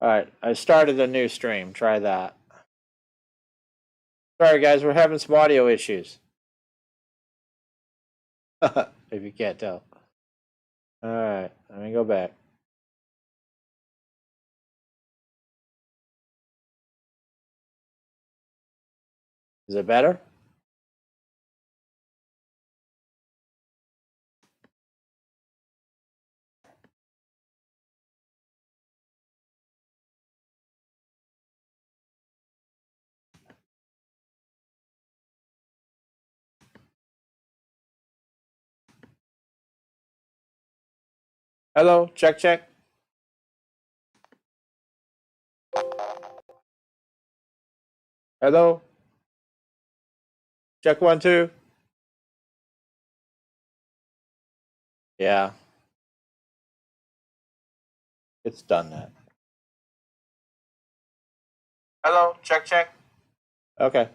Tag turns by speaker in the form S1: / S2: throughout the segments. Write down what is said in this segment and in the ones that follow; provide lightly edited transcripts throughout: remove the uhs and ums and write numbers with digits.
S1: All right, I started a new stream. Try that. Sorry, guys, we're having some audio issues. If you can't tell. All right, let me go back. Is it better? Hello, check, check. Hello. Check 1, 2. Yeah. It's done that. Hello, check, check. Okay.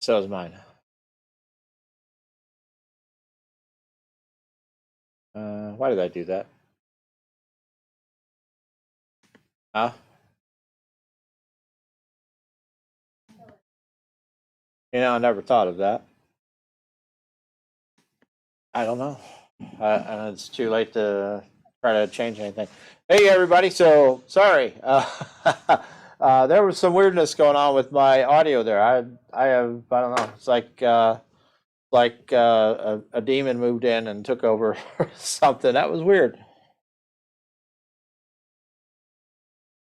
S1: So is mine. Why did I do that? Huh? I never thought of that. I don't know. And it's too late to try to change anything. Hey, everybody. So, sorry. There was some weirdness going on with my audio there. I don't know. It's like a demon moved in and took over or something. That was weird.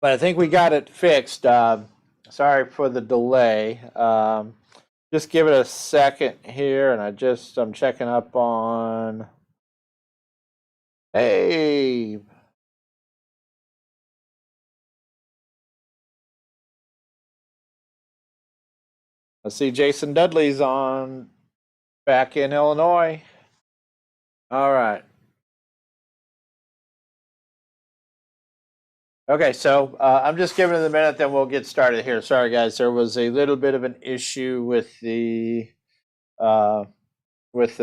S1: But I think we got it fixed. Sorry for the delay. Just give it a second here, and I'm checking up on. Hey. I see Jason Dudley's on back in Illinois. All right. Okay, so I'm just giving it a minute, then we'll get started here. Sorry, guys, there was a little bit of an issue with the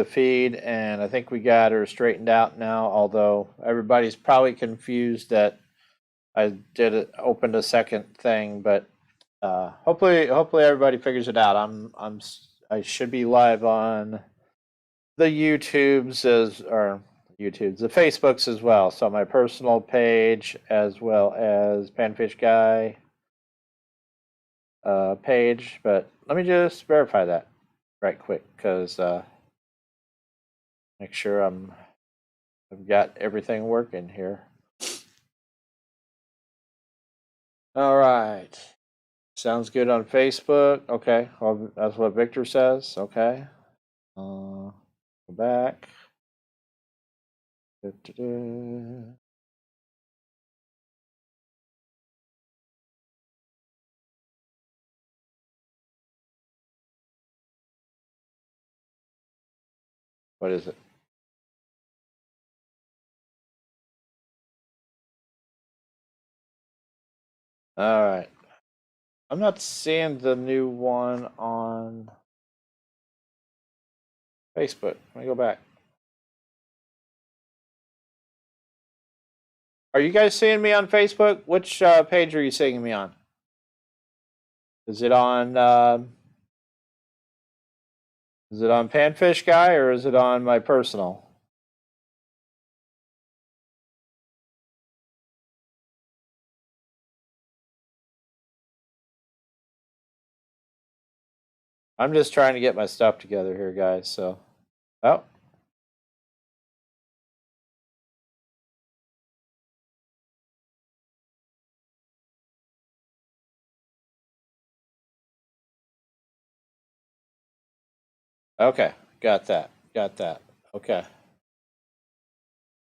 S1: feed, and I think we got her straightened out now. Although everybody's probably confused that I opened a second thing, but hopefully everybody figures it out. I should be live on the YouTubes the Facebooks as well. So my personal page as well as Panfish Guy page. But let me just verify that right quick because make sure I've got everything working here. All right. Sounds good on Facebook. Okay. Well, that's what Victor says. Okay. Go back. What is it? All right. I'm not seeing the new one on Facebook. Let me go back. Are you guys seeing me on Facebook? Which page are you seeing me on? Is it on Panfish Guy or is it on my personal? I'm just trying to get my stuff together here, guys. So, oh. Okay, got that. Okay.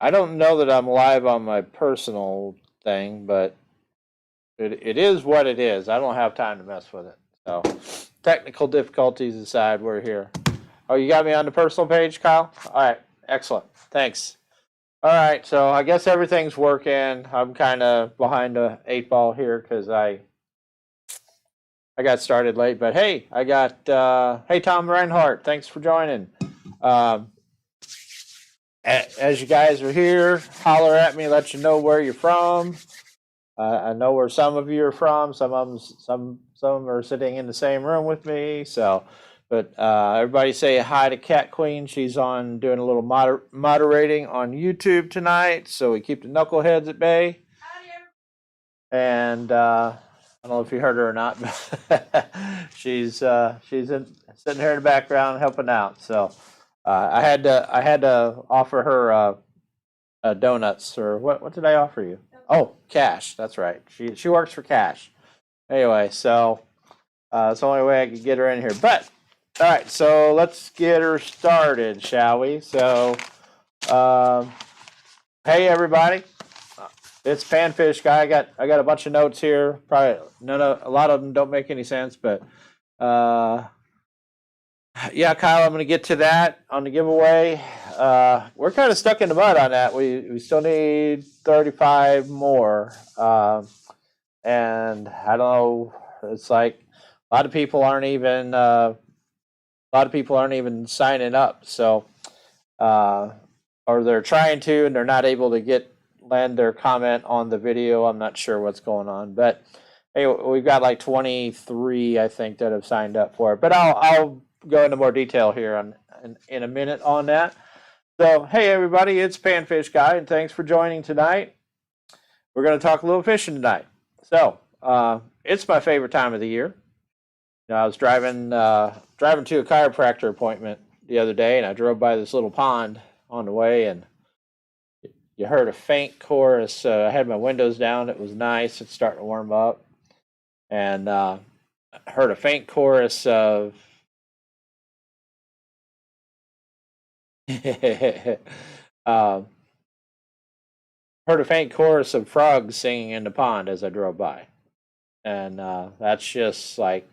S1: I don't know that I'm live on my personal thing, but it is what it is. I don't have time to mess with it. So, technical difficulties aside, we're here. Oh, you got me on the personal page, Kyle? All right, excellent. Thanks. All right, so I guess everything's working. I'm kind of behind the 8 ball here because I got started late. But hey, I got hey Tom Reinhardt, thanks for joining. As you guys are here, holler at me, let you know where you're from. I know where some of you are from. Some of them are sitting in the same room with me. So, but everybody say hi to Cat Queen. She's on doing a little moderating on YouTube tonight. So we keep the knuckleheads at bay. And I don't know if you heard her or not, but she's sitting here in the background helping out. So I had to offer her donuts, or what did I offer you? Oh, Cash. That's right. She works for Cash. Anyway, so it's the only way I could get her in here. But all right, so let's get her started, shall we? So, hey everybody. It's Panfish Guy. I got a bunch of notes here. Probably a lot of them don't make any sense, but yeah, Kyle, I'm going to get to that on the giveaway. We're kind of stuck in the mud on that. We still need 35 more, and I don't know. It's like a lot of people aren't even signing up. So, or they're trying to, and they're not able to land their comment on the video. I'm not sure what's going on, but hey, we've got like 23, I think, that have signed up for it. But I'll go into more detail here in a minute on that. So, hey everybody, it's Panfish Guy, and thanks for joining tonight. We're going to talk a little fishing tonight. So, it's my favorite time of the year. You know, I was driving to a chiropractor appointment the other day, and I drove by this little pond on the way, and you heard a faint chorus. I had my windows down. It was nice. It's starting to warm up. And I heard a faint chorus of heard a faint chorus of frogs singing in the pond as I drove by. And that's just like,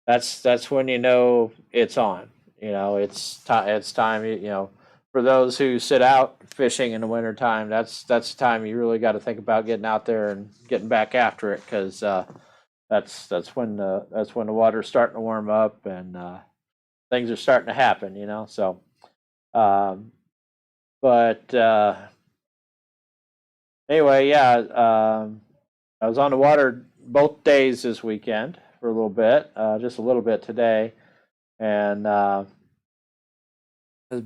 S1: that's when you know it's on. You know, it's time, you know, for those who sit out fishing in the wintertime, that's the time you really got to think about getting out there and getting back after it, because that's when the water's starting to warm up and things are starting to happen, you know. So, but anyway, yeah, I was on the water both days this weekend for a little bit, just a little bit today, and I've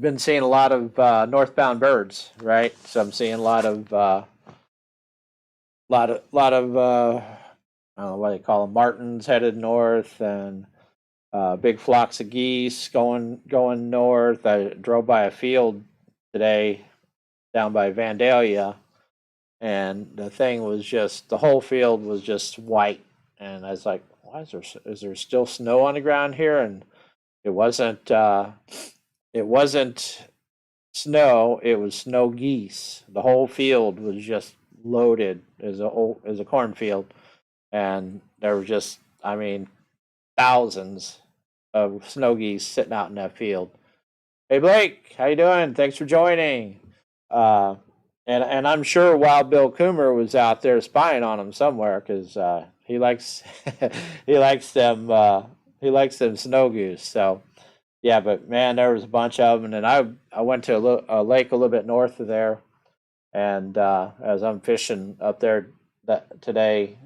S1: been seeing a lot of northbound birds, right? So I'm seeing a lot of I don't know what they call them, martins headed north, and big flocks of geese going north. I drove by a field today down by Vandalia, and the whole field was just white, and I was like, why is there still snow on the ground here? And it wasn't snow, it was snow geese. The whole field was just loaded as a cornfield, and there were just, I mean, thousands of snow geese sitting out in that field. Hey Blake, how you doing? Thanks for joining. And I'm sure Wild Bill Coomer was out there spying on them somewhere, because he likes he likes them snow goose. So yeah, but man, there was a bunch of them, and I went to a lake a little bit north of there, and as I'm fishing up there today,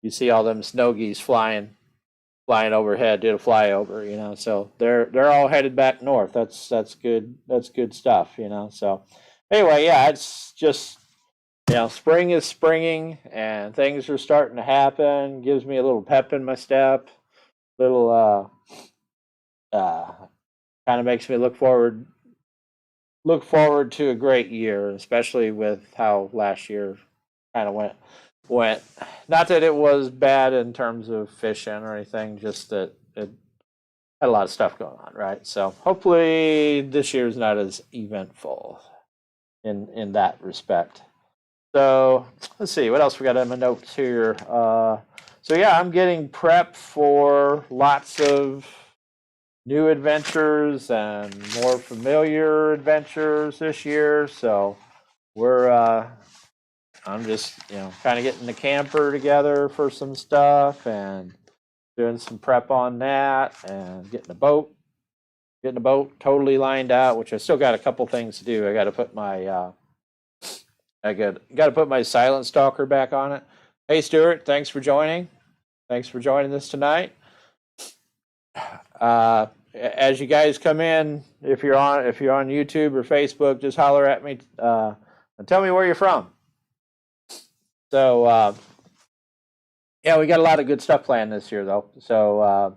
S1: you see all them snow geese flying overhead, did a flyover, you know. So they're all headed back north. That's good. That's good stuff, you know. So anyway, yeah, it's just, you know, spring is springing and things are starting to happen. Gives me a little pep in my step. Little kind of makes me look forward to a great year, especially with how last year kind of went. Not that it was bad in terms of fishing or anything, just that it had a lot of stuff going on, right? So hopefully this year's not as eventful in that respect. So let's see what else we got in my notes here. So yeah, I'm getting prepped for lots of new adventures and more familiar adventures this year. So I'm just, you know, kind of getting the camper together for some stuff and doing some prep on that and getting a boat getting the boat totally lined out, which I still got a couple things to do. I got to put my I got to put my Silent Stalker back on it. Hey, Stuart, thanks for joining. Thanks for joining us tonight. As you guys come in, if you're on YouTube or Facebook, just holler at me and tell me where you're from. So yeah, we got a lot of good stuff planned this year, though. So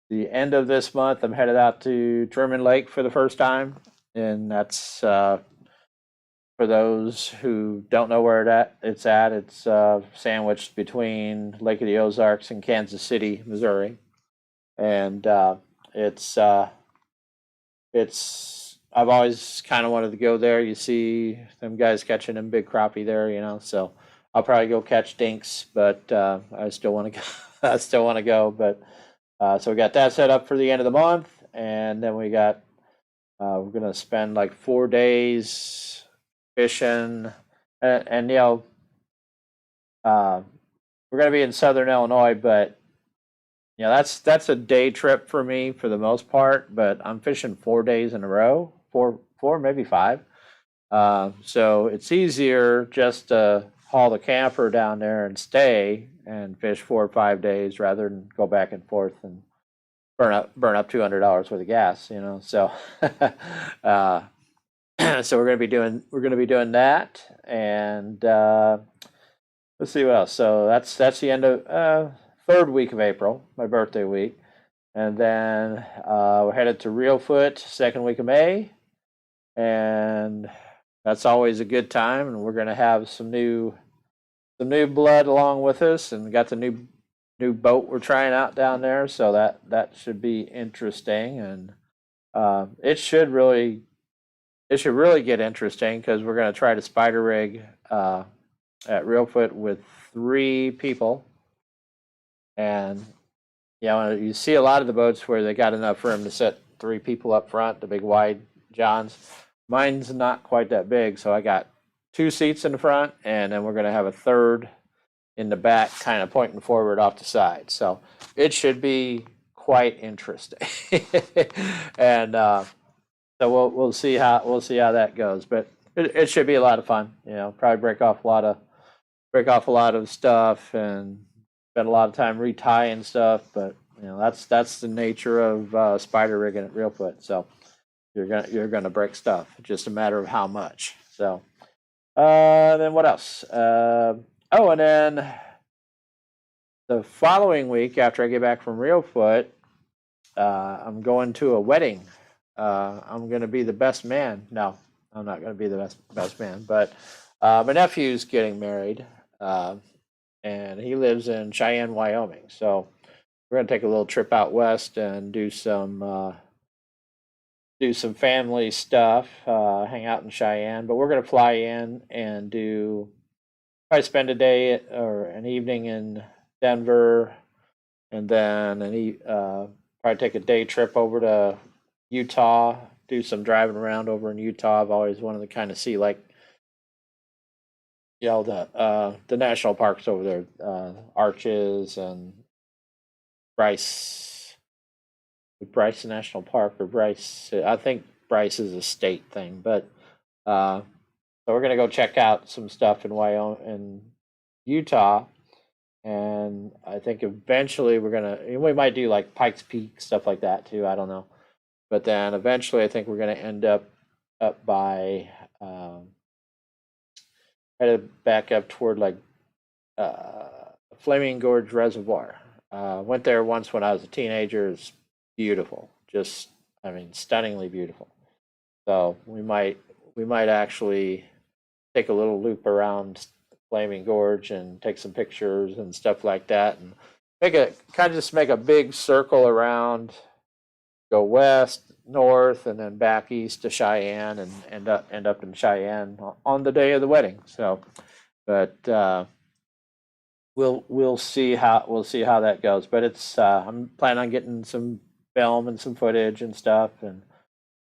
S1: the end of this month, I'm headed out to Truman Lake for the first time, and that's for those who don't know where it's at. It's sandwiched between Lake of the Ozarks and Kansas City, Missouri, and it's I've always kind of wanted to go there. You see them guys catching them big crappie there, so I'll probably go catch dinks, but I still want to go. I still want to go, but so we got that set up for the end of the month, and then we got we're gonna spend like 4 days fishing, and we're gonna be in Southern Illinois, but that's a day trip for me for the most part. But I'm fishing 4 days in a row, four maybe 5. So it's easier just to haul the camper down there and stay and fish 4 or 5 days rather than go back and forth and burn up $200 worth of gas. So so we're gonna be doing that, and let's see what else. So that's the end of third week of April, my birthday week, and then we're headed to Reelfoot second week of May, and that's always a good time. And we're gonna have some new blood along with us, and got the new boat we're trying out down there, so that should be interesting, and it should really get interesting because we're going to try to spider rig at Reelfoot with 3 people, and you see a lot of the boats where they got enough room to set 3 people up front, the big wide johns. Mine's not quite that big, so I got 2 seats in the front, and then we're going to have a third in the back, kind of pointing forward off the side. So it should be quite interesting, and so we'll see how that goes. But it should be a lot of fun. Probably break off a lot of stuff and spend a lot of time retying stuff. But that's the nature of spider rigging at Reelfoot. So you're gonna break stuff. It's just a matter of how much. So then what else? And then the following week after I get back from Reelfoot, I'm going to a wedding. I'm going to be the best man. No, I'm not going to be the best man, but my nephew's getting married, and he lives in Cheyenne, Wyoming. So we're going to take a little trip out west and do some family stuff, hang out in Cheyenne. But we're going to fly in and probably spend a day or an evening in Denver, and then probably take a day trip over to Utah, do some driving around over in Utah. I've always wanted to kind of see the national parks over there, Arches and Bryce National Park, or Bryce. I think Bryce is a state thing, but so we're gonna go check out some stuff in Wyoming and Utah, and I think eventually we might do like Pikes Peak, stuff like that too. I don't know. But then eventually I think we're going to end up by headed back up toward Flaming Gorge Reservoir. Went there once when I was a teenager. It's beautiful, stunningly beautiful. So we might actually take a little loop around Flaming Gorge and take some pictures and stuff like that, and just make a big circle around. Go west, north, and then back east to Cheyenne, and end up in Cheyenne on the day of the wedding. So, but we'll see how that goes. But it's I'm planning on getting some film and some footage and stuff. And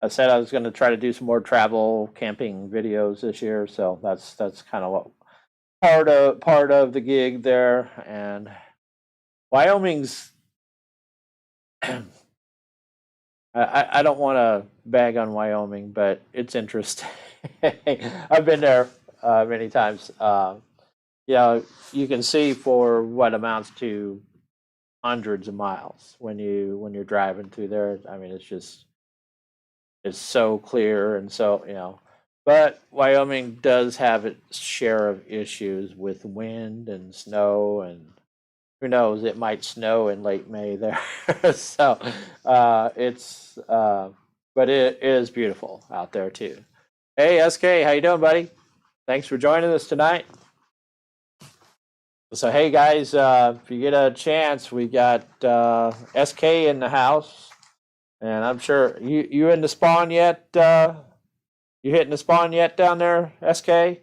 S1: I said I was going to try to do some more travel camping videos this year. So that's kind of what part of the gig there. And Wyoming's I don't want to bag on Wyoming, but it's interesting. I've been there many times. You know, you can see for what amounts to hundreds of miles when you're driving through there. I mean, it's so clear and so But Wyoming does have its share of issues with wind and snow, and who knows, it might snow in late May there. So it's but it is beautiful out there too. Hey SK, how you doing, buddy? Thanks for joining us tonight. So hey guys, if you get a chance, we got SK in the house, and I'm sure you in the spawn yet? You hitting the spawn yet down there, SK?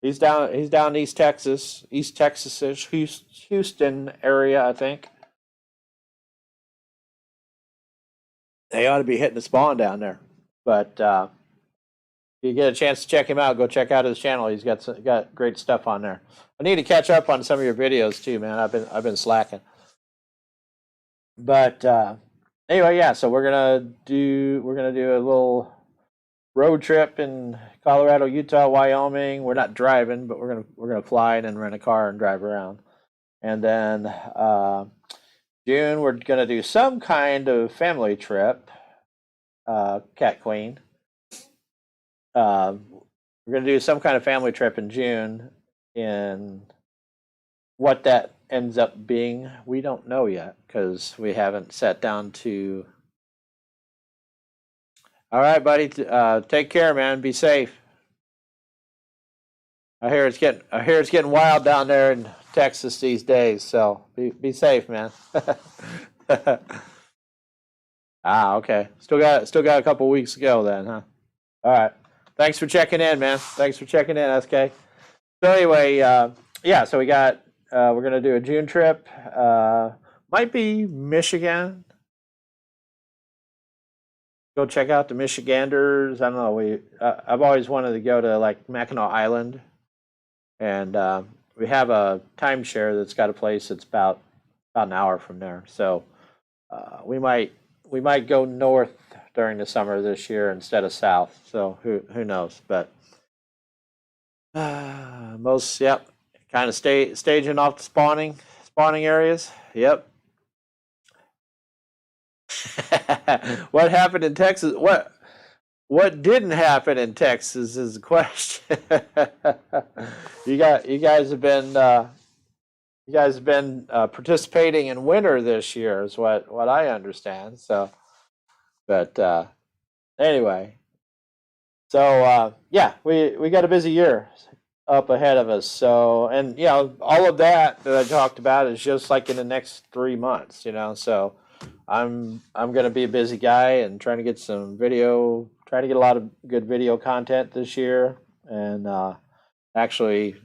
S1: He's down East Texas, ish Houston area, I think. They ought to be hitting the spawn down there. But if you get a chance to check him out, go check out his channel. He's got great stuff on there. I need to catch up on some of your videos too, man. I've been slacking. But anyway, yeah. So we're gonna do a little road trip in Colorado, Utah, Wyoming. We're not driving, but we're gonna fly and then rent a car and drive around. And then June, we're gonna do some kind of family trip. Cat Queen. We're gonna do some kind of family trip in June. In what that ends up being, we don't know yet because we haven't sat down to. All right, buddy. Take care, man. Be safe. I hear it's getting wild down there in Texas these days. So be safe, man. Okay. Still got a couple weeks to go then, huh? All right. Thanks for checking in, man. Thanks for checking in, SK. So anyway, yeah. So we got we're gonna do a June trip. Might be Michigan. Go check out the Michiganders. I don't know. I've always wanted to go to like Mackinac Island, and we have a timeshare that's got a place that's about an hour from there. So we might go north during the summer this year instead of south. So who knows? But most kind of staging off the spawning areas. Yep. What happened in Texas? What didn't happen in Texas is the question. you guys have been participating in winter this year, is what I understand. So, but anyway, so yeah, we got a busy year up ahead of us. So, and all of that I talked about is just like in the next 3 months. So I'm going to be a busy guy and trying to get some video, trying to get a lot of good video content this year, and actually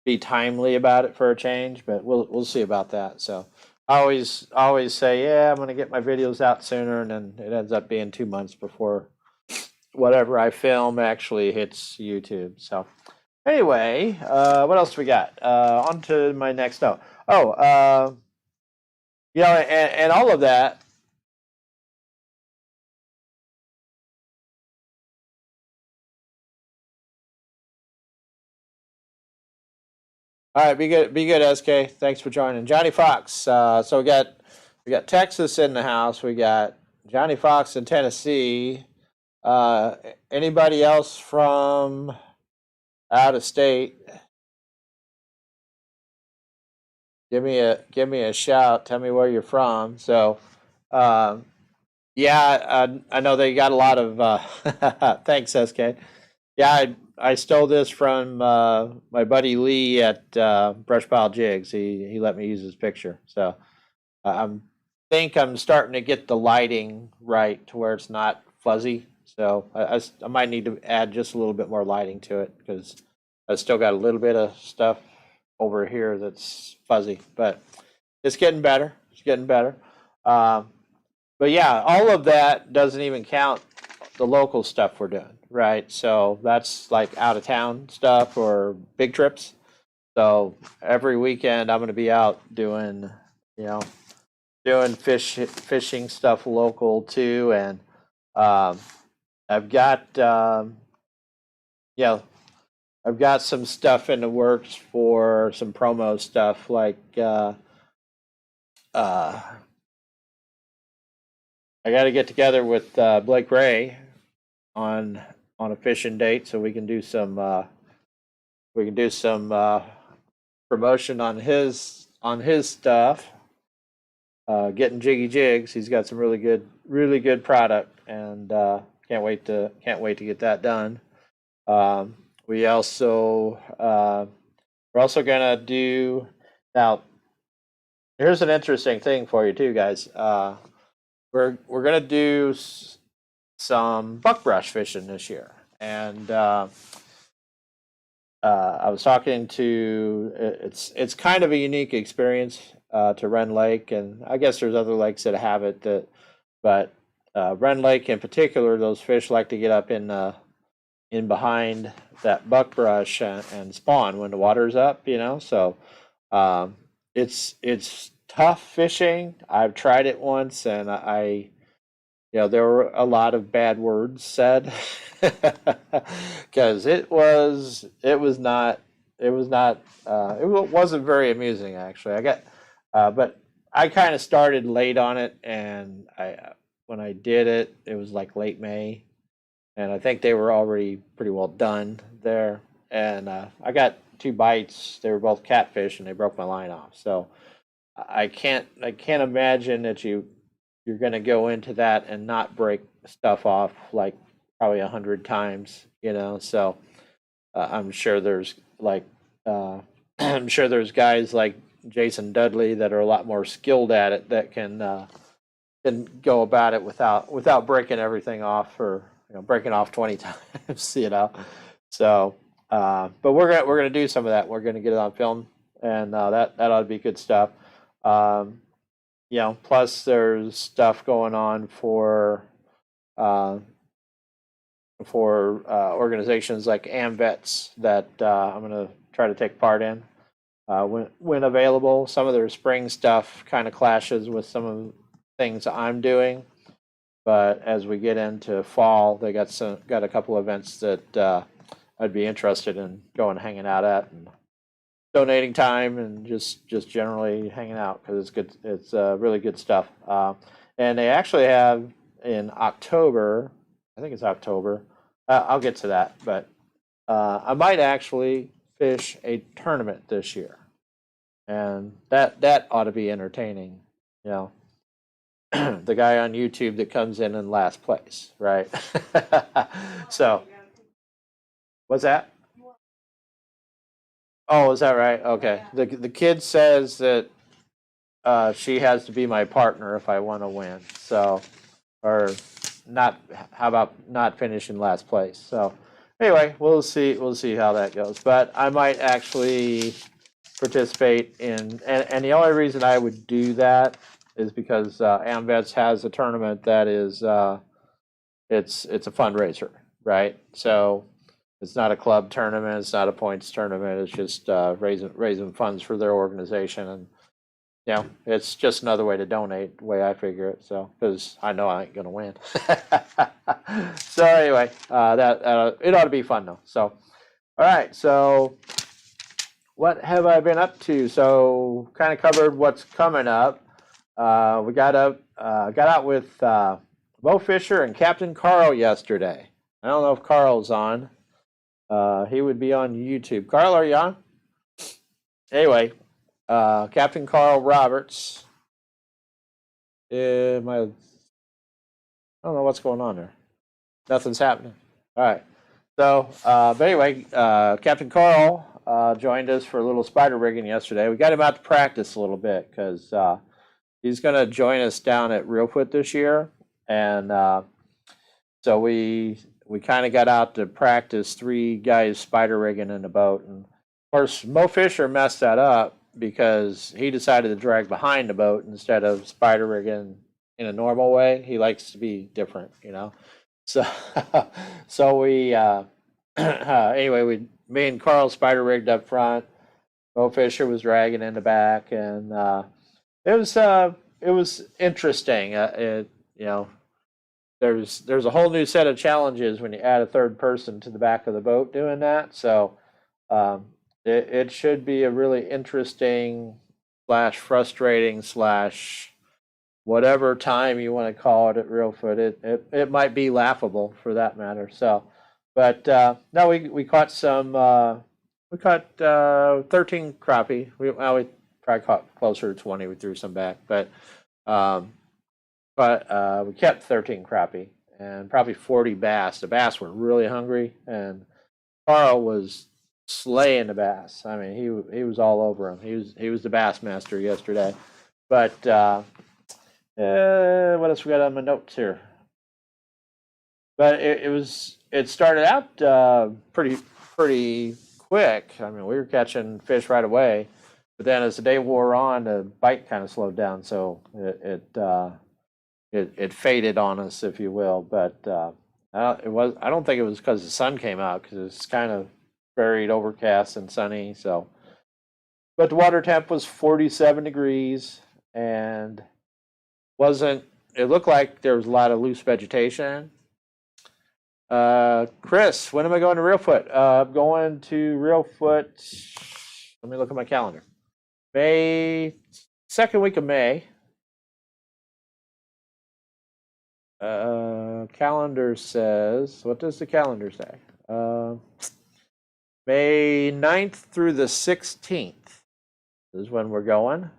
S1: be timely about it for a change. But we'll see about that. So I always say, yeah, I'm going to get my videos out sooner, and then it ends up being 2 months before whatever I film actually hits YouTube. So anyway, what else we got? On to my next note. And all of that. All right, be good, SK. Thanks for joining, Johnny Fox. So we got Texas in the house. We got Johnny Fox in Tennessee. Anybody else from out of state? Give me a shout. Tell me where you're from. So, yeah, I know they got a lot of. Thanks, SK. Yeah, I stole this from my buddy Lee at Brushpile Jigs. He let me use his picture. So I think I'm starting to get the lighting right to where it's not fuzzy. So I might need to add just a little bit more lighting to it because I still got a little bit of stuff over here that's fuzzy, but it's getting better. It's getting better. But yeah, all of that doesn't even count the local stuff we're doing, right? So that's like out of town stuff or big trips. So every weekend I'm going to be out doing doing fishing stuff local too, and I've got yeah, I've got some stuff in the works for some promo stuff like uh, I got to get together with Blake Ray on a fishing date so we can do some promotion on his stuff. Getting Jiggy Jigs. He's got some really good product, and can't wait to get that done. We also we're also gonna do now. Here's an interesting thing for you too, guys. We're gonna do some buckbrush fishing this year, and I was talking to it's kind of a unique experience to Wren Lake, and I guess there's other lakes that have it. But Wren Lake in particular, those fish like to get up in behind that buckbrush and spawn when the water's up. So it's tough fishing. I've tried it once, and there were a lot of bad words said because it wasn't very amusing actually. But I kind of started late on it, and when I did it, it was like late May, and I think they were already pretty well done there. And I got 2 bites. They were both catfish, and they broke my line off. So I can't imagine that you're going to go into that and not break stuff off like probably 100 times. So I'm sure there's I'm sure there's guys like Jason Dudley that are a lot more skilled at it that can go about it without breaking everything off, or breaking off 20 times. So but we're gonna do some of that. We're gonna get it on film, and that ought to be good stuff. Plus there's stuff going on for organizations like AMVETS that I'm going to try to take part in when available. Some of their spring stuff kind of clashes with some of the things I'm doing, but as we get into fall, they got a couple events that I'd be interested in going and hanging out at, and donating time, and just generally hanging out, because it's good. It's really good stuff. And they actually have in October, I think it's October. I'll get to that, but I might actually fish a tournament this year, and that ought to be entertaining. The guy on YouTube that comes in last place, right? So, what's that? Oh, is that right? Okay. The kid says that she has to be my partner if I want to win. So, or not. How about not finishing last place? So, anyway, we'll see how that goes. But I might actually participate in, and the only reason I would do that is because AMVETS has a tournament that is it's a fundraiser, right? So it's not a club tournament, it's not a points tournament. It's just raising funds for their organization, and it's just another way to donate, the way I figure it. So, because I know I ain't gonna win. So anyway, that it ought to be fun though. So, all right. So, what have I been up to? So, kind of covered what's coming up. We got out with Bo Fisher and Captain Carl yesterday. I don't know if Carl's on. He would be on YouTube. Carl, are you on? Anyway, Captain Carl Roberts. I don't know what's going on there. Nothing's happening. All right. So, but anyway, Captain Carl joined us for a little spider rigging yesterday. We got him out to practice a little bit because he's going to join us down at Reelfoot this year, and so we kind of got out to practice 3 guys spider rigging in the boat, and of course Mo Fisher messed that up because he decided to drag behind the boat instead of spider rigging in a normal way. He likes to be different, So, so we anyway, me and Carl spider rigged up front. Mo Fisher was dragging in the back, and it was it was interesting. You know, there's a whole new set of challenges when you add a third person to the back of the boat doing that. So it should be a really interesting slash frustrating slash whatever time you want to call it at Reelfoot. It might be laughable for that matter. So, but no, we caught some. We caught 13 crappie. We probably caught closer to 20. We threw some back, um, but we kept 13 crappie and probably 40 bass. The bass were really hungry, and Carl was slaying the bass. I mean, he was all over him. He was the bass master yesterday. But what else we got on my notes here? But it started out pretty quick. I mean, we were catching fish right away, but then as the day wore on, the bite kind of slowed down, so it faded on us, if you will. But I don't think it was because the sun came out, because it's kind of very overcast and sunny. So, but the water temp was 47 degrees, and it looked like there was a lot of loose vegetation. Chris, when am I going to Reelfoot? I'm going to Reelfoot. Let me look at my calendar. Second week of May. Calendar says, what does the calendar say? May 9th through the 16th is when we're going.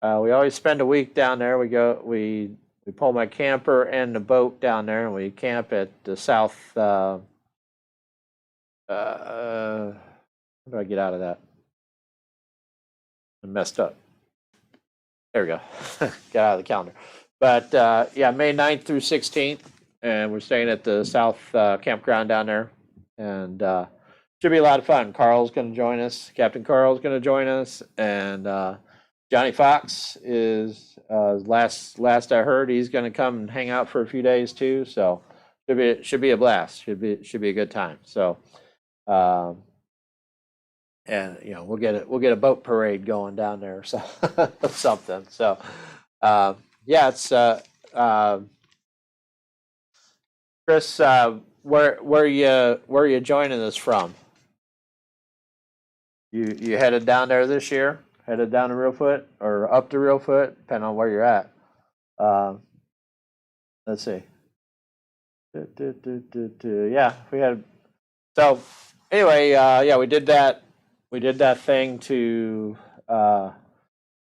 S1: We always spend a week down there. We pull my camper and the boat down there, and we camp at the south. How do I get out of that? I messed up. There we go. Get out of the calendar. But yeah, May 9th through 16th, and we're staying at the south campground down there, and should be a lot of fun. Carl's going to join us. Captain Carl's going to join us, and Johnny Fox is last I heard he's going to come and hang out for a few days too. So should be a blast. Should be a good time. So and you know we'll get a boat parade going down there, so something. So yeah, it's Chris. Where you joining us from? You headed down there this year? Headed down to Reelfoot or up to Reelfoot, depending on where you're at. Let's see. Yeah, we had. So anyway, yeah, we did that. We did that thing to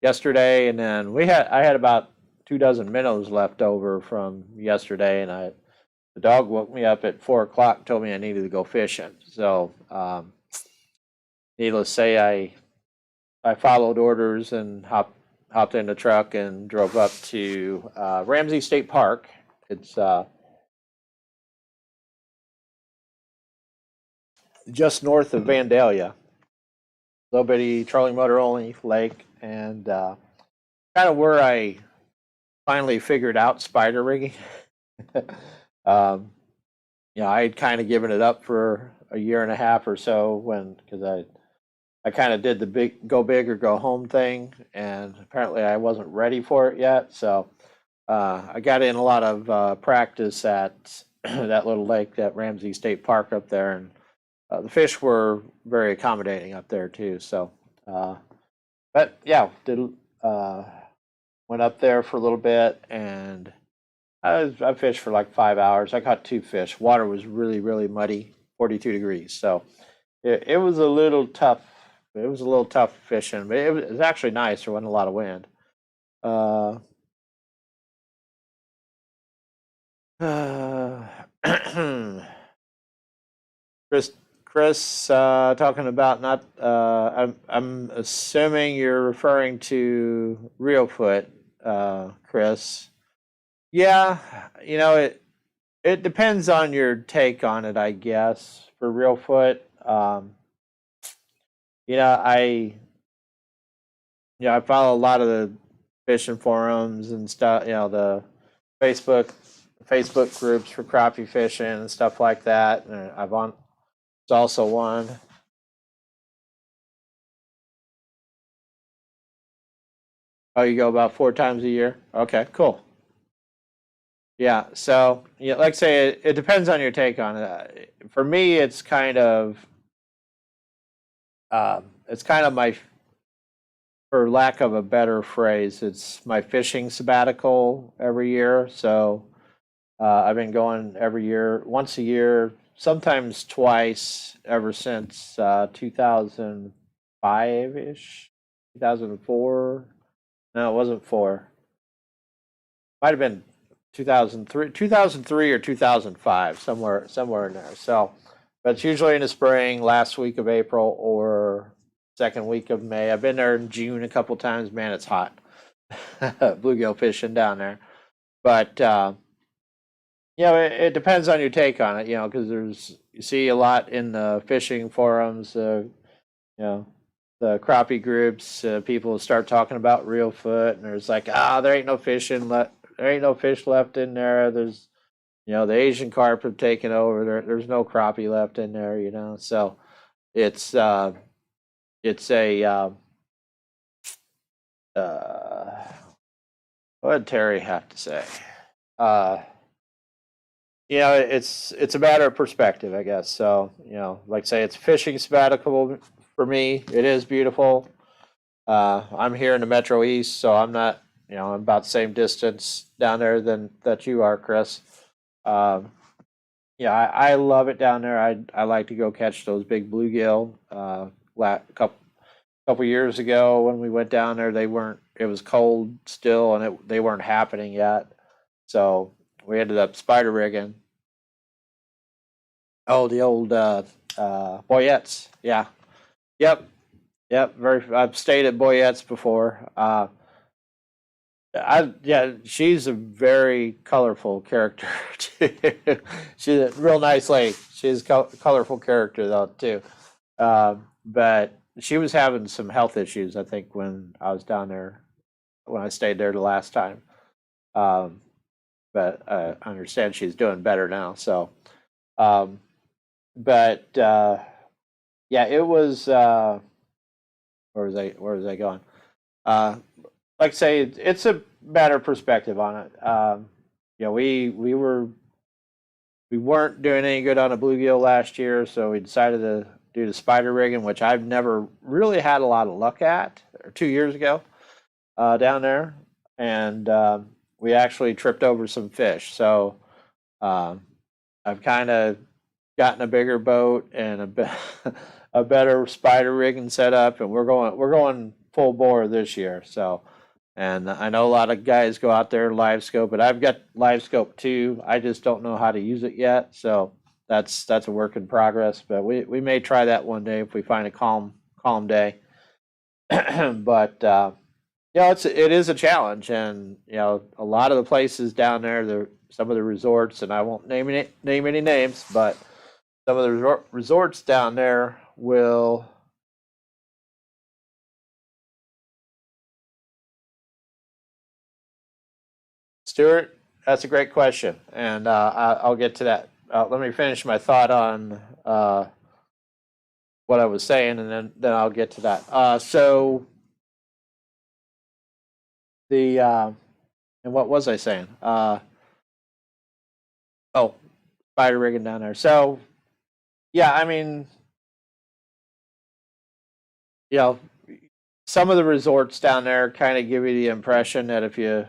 S1: yesterday, and then I had about 24 minnows left over from yesterday, and the dog woke me up at 4 o'clock, told me I needed to go fishing. So needless to say, I followed orders and hopped in the truck and drove up to Ramsey State Park. It's just north of Vandalia, little bitty trolling motor only lake, and kind of where I finally figured out spider rigging. You know, I had kind of given it up for a year and a half or so because I kind of did the go big or go home thing, and apparently I wasn't ready for it yet. So I got in a lot of practice at that little lake, that Ramsey State Park up there, and the fish were very accommodating up there too. So, but yeah, went up there for a little bit, and I fished for like 5 hours. I caught 2 fish. Water was really muddy, 42 degrees. So it was a little tough. It was a little tough fishing, but it was actually nice. There wasn't a lot of wind. Chris, talking about not. I'm assuming you're referring to Reelfoot, Chris. Yeah, you know it depends on your take on it, I guess. For Reelfoot, you know, I follow a lot of the fishing forums and stuff. You know, the Facebook groups for crappie fishing and stuff like that. And it's also one. Oh, you go about 4 times a year? Okay, cool. Yeah, so yeah, like I say, it depends on your take on it. For me, it's kind of my, for lack of a better phrase, it's my fishing sabbatical every year. So I've been going every year, once a year, sometimes twice, ever since 2005 ish, 2004. No, it wasn't four. Might have been 2003 or 2005, somewhere in there. So, but it's usually in the spring, last week of April or second week of May. I've been there in June a couple times. Man, it's hot. Bluegill fishing down there. But it depends on your take on it, because you see a lot in the fishing forums, know, the crappie groups, people start talking about Reelfoot, and there's like, there ain't no fishing left. There ain't no fish left in there. There's, the Asian carp have taken over. There's no crappie left in there. So it's a what did Terry have to say? Uh, it's a matter of perspective, I guess. So, like say it's fishing sabbatical for me. It is beautiful. I'm here in the Metro East, so I'm not, I'm about the same distance down there than that you are, Chris. Yeah, I love it down there. I like to go catch those big bluegill. Couple years ago when we went down there, they weren't. It was cold still, and they weren't happening yet. So we ended up spider rigging. Oh, the old Boyettes. Yeah. Yep. Yep. I've stayed at Boyette's before. She's a very colorful character too. She's a real nice lady. She's a colorful character though too. But she was having some health issues, I think, when I was down there, when I stayed there the last time. Um, but I understand she's doing better now. So, um, but yeah, it was. Where was I going? Uh, like I say, it's a better perspective on it. We weren't doing any good on a bluegill last year, so we decided to do the spider rigging, which I've never really had a lot of luck at. Or 2 years ago, down there, and we actually tripped over some fish. So um, I've kind of gotten a bigger boat and a better spider rigging setup, and we're going full bore this year. So, and I know a lot of guys go out there live scope, but I've got live scope too. I just don't know how to use it yet. So that's a work in progress. But we may try that one day if we find a calm day. But it is a challenge, and a lot of the places down there, some of the resorts, and I won't name any names, but some of the resorts down there will. Stuart, that's a great question, and I'll get to that. Let me finish my thought on what I was saying, and then I'll get to that. So the and what was I saying? Oh, spider rigging down there. So yeah, I mean, you know, some of the resorts down there kind of give you the impression that if you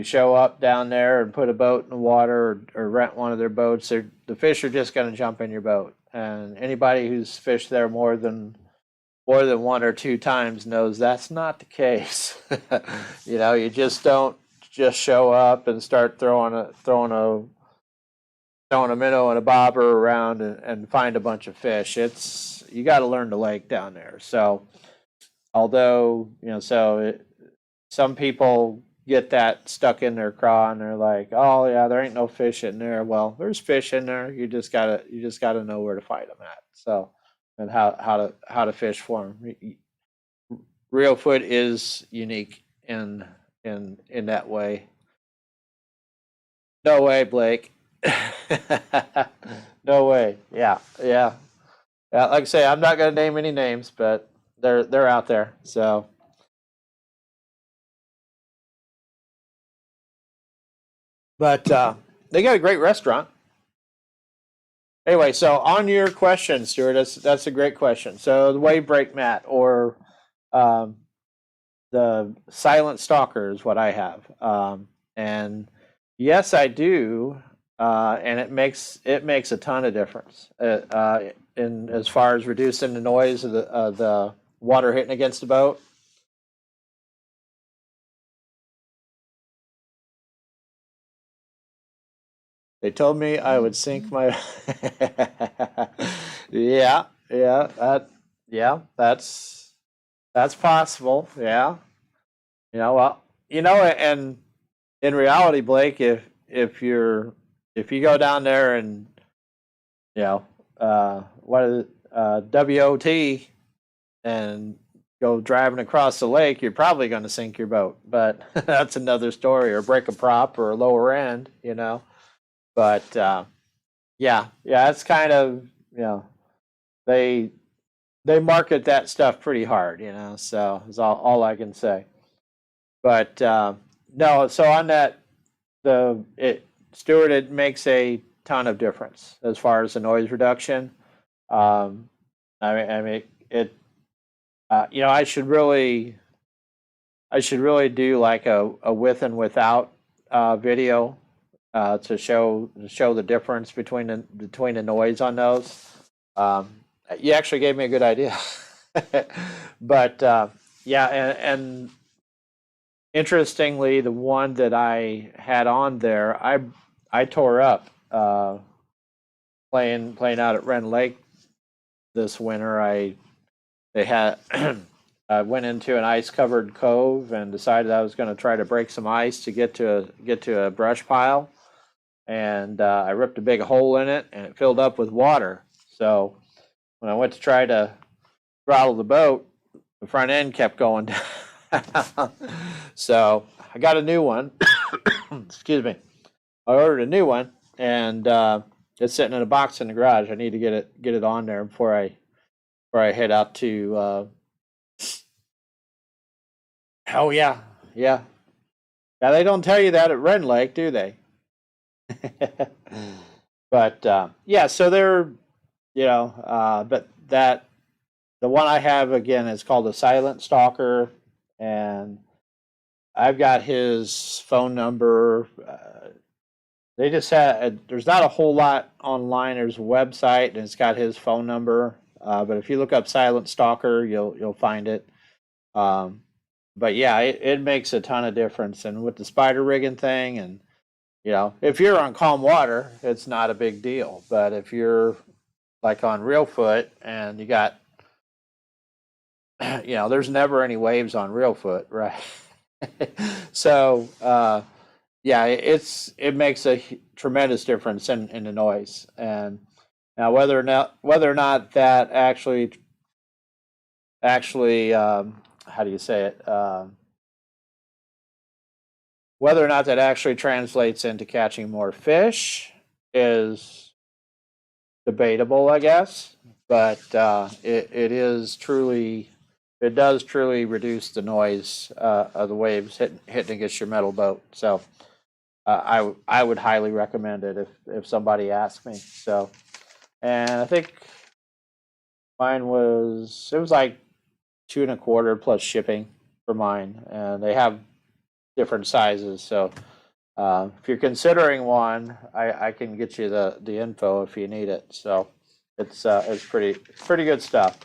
S1: show up down there and put a boat in the water, or rent one of their boats, the fish are just going to jump in your boat. And anybody who's fished there more than 1 or 2 times knows that's not the case. You just don't just show up and start throwing a minnow and a bobber around and find a bunch of fish. You got to learn the lake down there. So although some people get that stuck in their craw and they're like, oh yeah, there ain't no fish in there. Well, there's fish in there. You just gotta know where to find them at. So, and how to fish for them. Reelfoot is unique in that way. No way, Blake. No way. Yeah, yeah, yeah. Like I say, I'm not gonna name any names, but they're out there. So But they got a great restaurant. Anyway, so on your question, Stuart, that's a great question. So the wave break mat or um, the silent stalker is what I have, and yes, I do, and it makes a ton of difference in as far as reducing the noise of the water hitting against the boat. They told me I would sink my. Yeah, yeah, yeah, that's possible. Yeah, well, and in reality, Blake, if you go down there and you know, what is it, WOT and go driving across the lake, you're probably going to sink your boat. But that's another story, or break a prop or a lower end. But yeah, it's kind of they they market that stuff pretty hard. So is all I can say. But no, so on that, Stuart, it makes a ton of difference as far as the noise reduction. Um, I mean, I should really do like a with and without video to show the difference between the noise on those. Um, you actually gave me a good idea, but yeah, and interestingly, the one that I had on there, I tore up playing out at Ren Lake this winter. They had I went into an ice covered cove and decided I was going to try to break some ice to get to a brush pile, and I ripped a big hole in it, and it filled up with water. So when I went to try to throttle the boat, the front end kept going down. So I got a new one. Excuse me. I ordered a new one, and it's sitting in a box in the garage. I need to get it on there before I head out to. Oh yeah. Now they don't tell you that at Ren Lake, do they? But yeah, so but the one I have again is called the Silent Stalker, and I've got his phone number. They just had there's not a whole lot online. There's a website and it's got his phone number. But if you look up Silent Stalker, you'll find it. Um, but yeah, it makes a ton of difference. And with the spider rigging thing, and if you're on calm water, it's not a big deal. But if you're like on Reelfoot and you got, there's never any waves on Reelfoot, right? So yeah, it makes a tremendous difference in the noise. And now whether or not that actually how do you say it? Whether or not that actually translates into catching more fish is debatable, I guess. But it does truly reduce the noise of the waves hitting against your metal boat. So I would highly recommend it if somebody asked me. So, and I think mine was like $2.25 plus shipping for mine, and they have different sizes. So if you're considering one, I can get you the info if you need it. So it's pretty good stuff.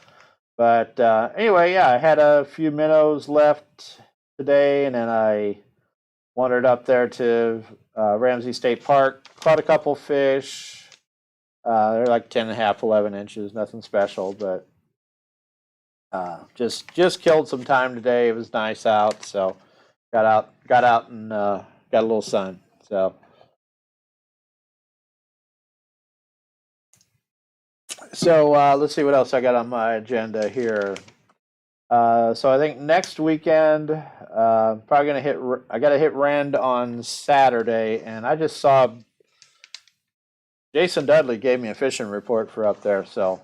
S1: But anyway, yeah, I had a few minnows left today, and then I wandered up there to Ramsey State Park, caught a couple fish. They're like 10.5, 11 inches, nothing special, but just killed some time today. It was nice out, so got out and got a little sun. So let's see what else I got on my agenda here. So I think next weekend, probably gonna I got to hit Rend on Saturday, and I just saw Jason Dudley gave me a fishing report for up there, so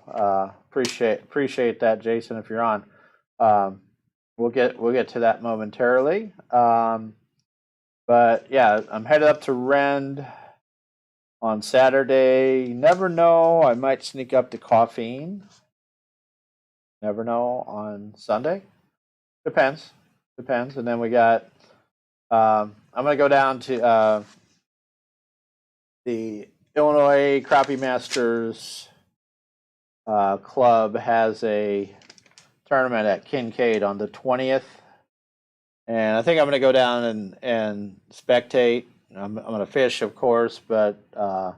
S1: appreciate that, Jason. If you're on, we'll get to that momentarily. But yeah, I'm headed up to Rend on Saturday. Never know, I might sneak up to Caffeine. Never know on Sunday. Depends. Depends. And then we got, I'm going to go down to the Illinois Crappie Masters Club has a tournament at Kincaid on the 20th. And I think I'm going to go down and spectate. I'm going to fish, of course, but I'm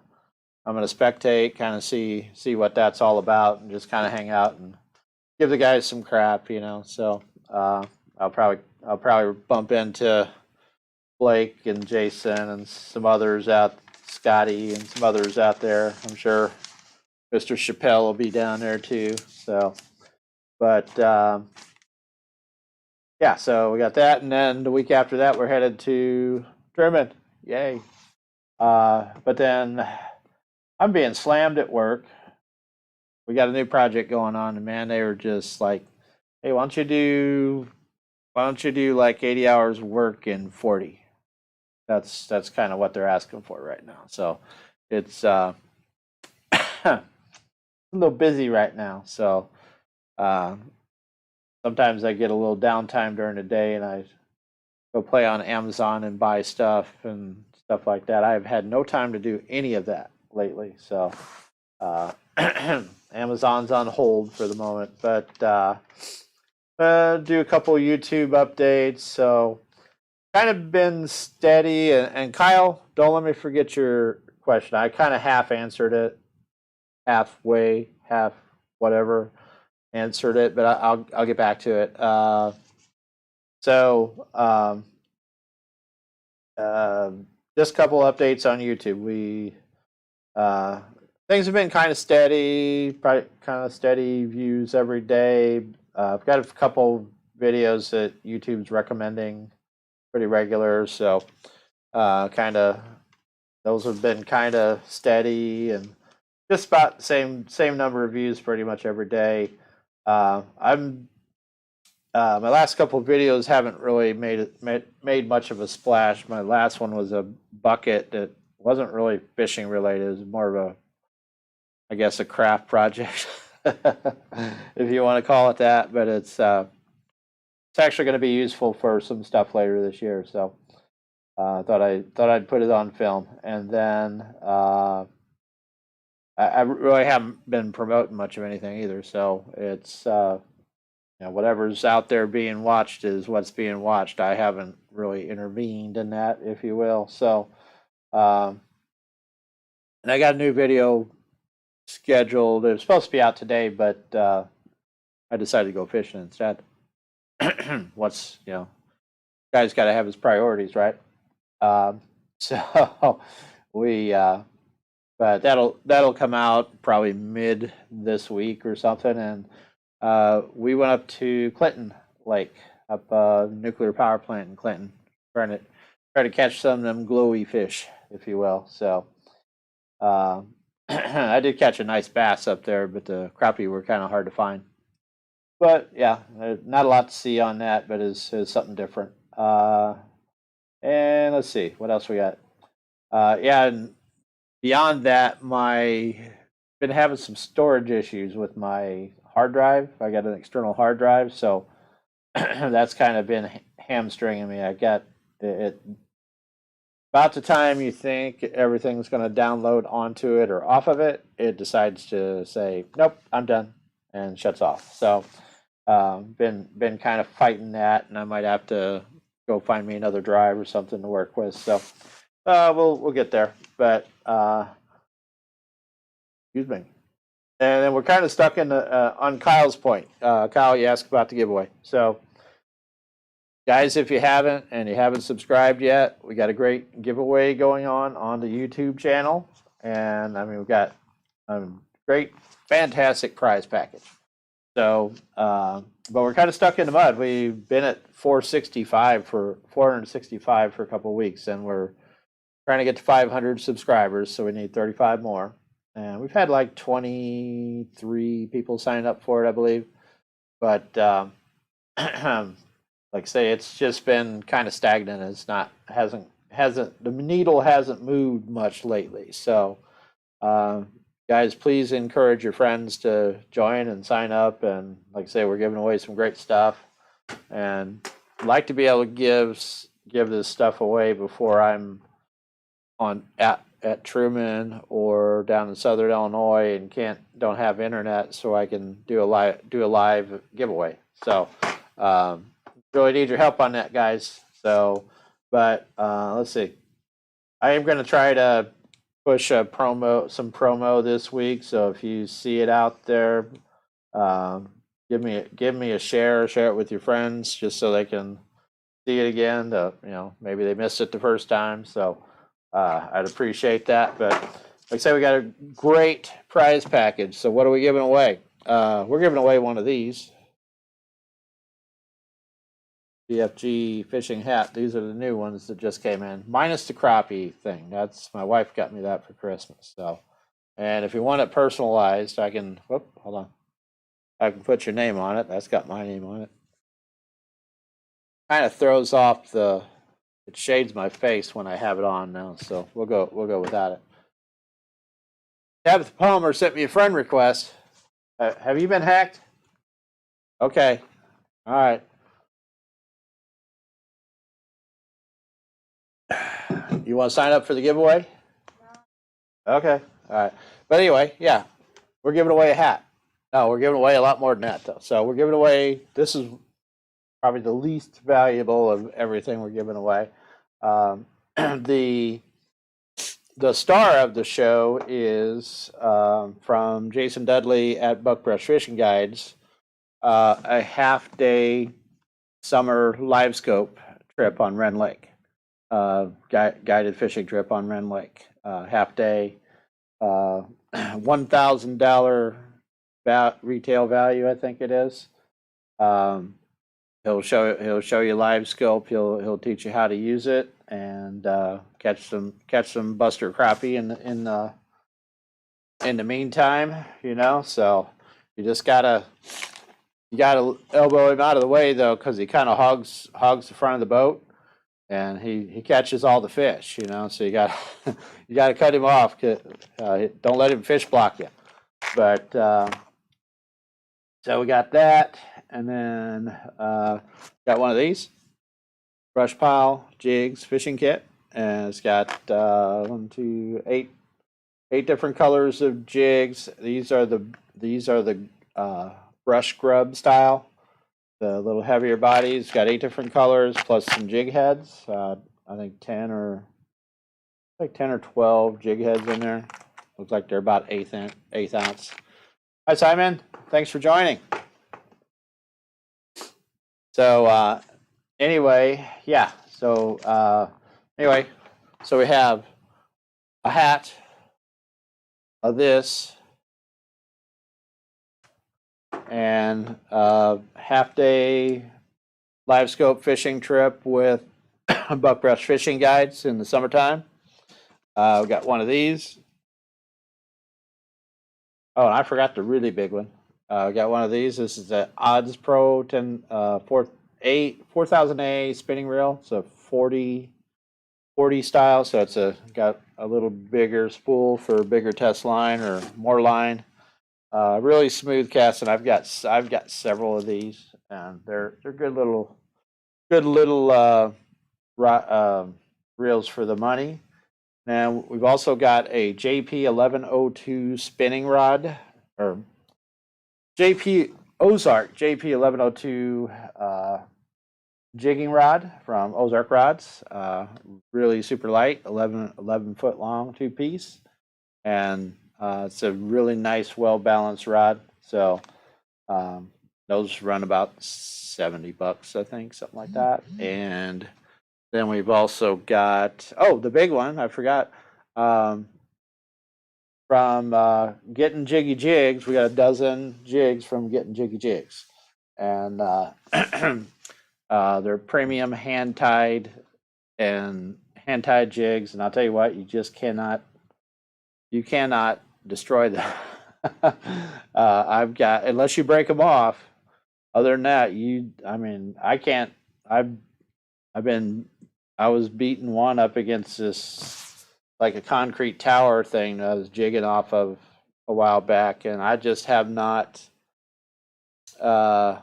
S1: going to spectate, kind of see what that's all about, and just kind of hang out and give the guys some crap, you know. So I'll probably bump into Blake and Jason and some others out, Scotty and some others out there. I'm sure Mr. Chappelle will be down there too. So, but yeah, so we got that, and then the week after that, we're headed to German. Yay! But then I'm being slammed at work. We got a new project going on, and man, they were just like, "Hey, why don't you do like 80 hours work in 40?" That's kind of what they're asking for right now. So it's a little busy right now. So sometimes I get a little downtime during the day, and I go play on Amazon and buy stuff and stuff like that. I've had no time to do any of that lately. So Amazon's on hold for the moment, but do a couple YouTube updates. So kind of been steady. And Kyle, don't let me forget your question. I kind of half answered it, halfway, half whatever answered it, but I'll get back to it. Just a couple updates on YouTube. We things have been kind of steady, probably kind of steady views every day. I've got a couple videos that YouTube's recommending pretty regular, so kind of those have been kind of steady and just about the same number of views pretty much every day. I'm my last couple of videos haven't really made much of a splash. My last one was a bucket that wasn't really fishing related. It was more of a, I guess, a craft project, if you want to call it that. But it's actually going to be useful for some stuff later this year. So I thought I'd put it on film. And then I really haven't been promoting much of anything either. So it's whatever's out there being watched is what's being watched. I haven't really intervened in that, if you will. So, and I got a new video scheduled. It was supposed to be out today, but I decided to go fishing instead. What's guy's got to have his priorities, right? So we, but that'll come out probably mid this week or something, and we went up to Clinton Lake, up nuclear power plant in Clinton, trying to catch some of them glowy fish, if you will. So I did catch a nice bass up there, but the crappie were kind of hard to find. But yeah, not a lot to see on that, but is something different. And let's see what else we got. Yeah, and beyond that, been having some storage issues with my hard drive. I got an external hard drive, so that's kind of been hamstringing me. I got it about the time you think everything's going to download onto it or off of it, it decides to say, "Nope, I'm done," and shuts off. So been kind of fighting that, and I might have to go find me another drive or something to work with. So we'll get there. But excuse me. And then we're kind of stuck in on Kyle's point. Kyle, you asked about the giveaway. So guys, if you haven't subscribed yet, we got a great giveaway going on the YouTube channel. And I mean, we've got a great, fantastic prize package. So, but we're kind of stuck in the mud. We've been at 465 for a couple of weeks, and we're trying to get to 500 subscribers. So we need 35 more. And we've had like 23 people sign up for it, I believe. But like I say, it's just been kind of stagnant. Hasn't the needle hasn't moved much lately. So, guys, please encourage your friends to join and sign up. And like I say, we're giving away some great stuff, and I'd like to be able to give this stuff away before I'm at Truman or down in Southern Illinois and don't have internet, so I can do a live giveaway. So really need your help on that, guys. So, but let's see. I am going to try to push some promo this week. So if you see it out there, give me a share it with your friends, just so they can see it again. Maybe they missed it the first time. So I'd appreciate that. But like I say, we got a great prize package. So what are we giving away? We're giving away one of these BFG fishing hat. These are the new ones that just came in, minus the crappie thing. That's my wife got me that for Christmas. So, and if you want it personalized, I can. Hold on. I can put your name on it. That's got my name on it. Kind of throws off it shades my face when I have it on now. So we'll go without it. Tabitha Palmer sent me a friend request. Have you been hacked? Okay. All right. You want to sign up for the giveaway? No. Okay. All right. But anyway, yeah, we're giving away a hat. No, we're giving away a lot more than that, though. So we're giving away, this is probably the least valuable of everything we're giving away. The star of the show is from Jason Dudley at Buckbrush Fishing Guides, a half-day summer live scope trip on Wren Lake. Guided fishing trip on Wren Lake, half day, $1,000 retail value, I think it is. He'll show you live scope. He'll teach you how to use it and catch some buster crappie in the meantime. So you just gotta elbow him out of the way, though, because he kind of hogs the front of the boat. And he catches all the fish, so you got to cut him off. Don't let him fish block you. But so we got that, and then got one of these brush pile jigs fishing kit, and it's got 8 different colors of jigs. These are the brush scrub style. The little heavier bodies, got 8 different colors plus some jig heads. I think 10 or 12 jig heads in there. Looks like they're about eighth ounce. Hi, Simon. Thanks for joining. So anyway, yeah. So anyway, so we have a hat of this, and half-day live scope fishing trip with Buckbrush Fishing Guides in the summertime. We got one of these. Oh, and I forgot the really big one. We got one of these. This is the Odds Pro 4000A spinning reel. It's a 40 style, so it's got a little bigger spool for bigger test line or more line. Really smooth casting. I've got several of these, and they're good little reels for the money. Now we've also got a JP 1102 spinning rod, or Ozark JP 1102 jigging rod from Ozark Rods. Really super light, 11 foot long, 2-piece, and it's a really nice, well-balanced rod. So those run about $70, I think, something like that. And then we've also got, the big one, I forgot, from Getting Jiggy Jigs. We got a dozen jigs from Getting Jiggy Jigs. And they're premium hand-tied jigs. And I'll tell you what, you cannot destroy them. Unless you break them off. Other than that, I can't. I've been I was beating one up against this like a concrete tower thing that I was jigging off of a while back, and I just have not. I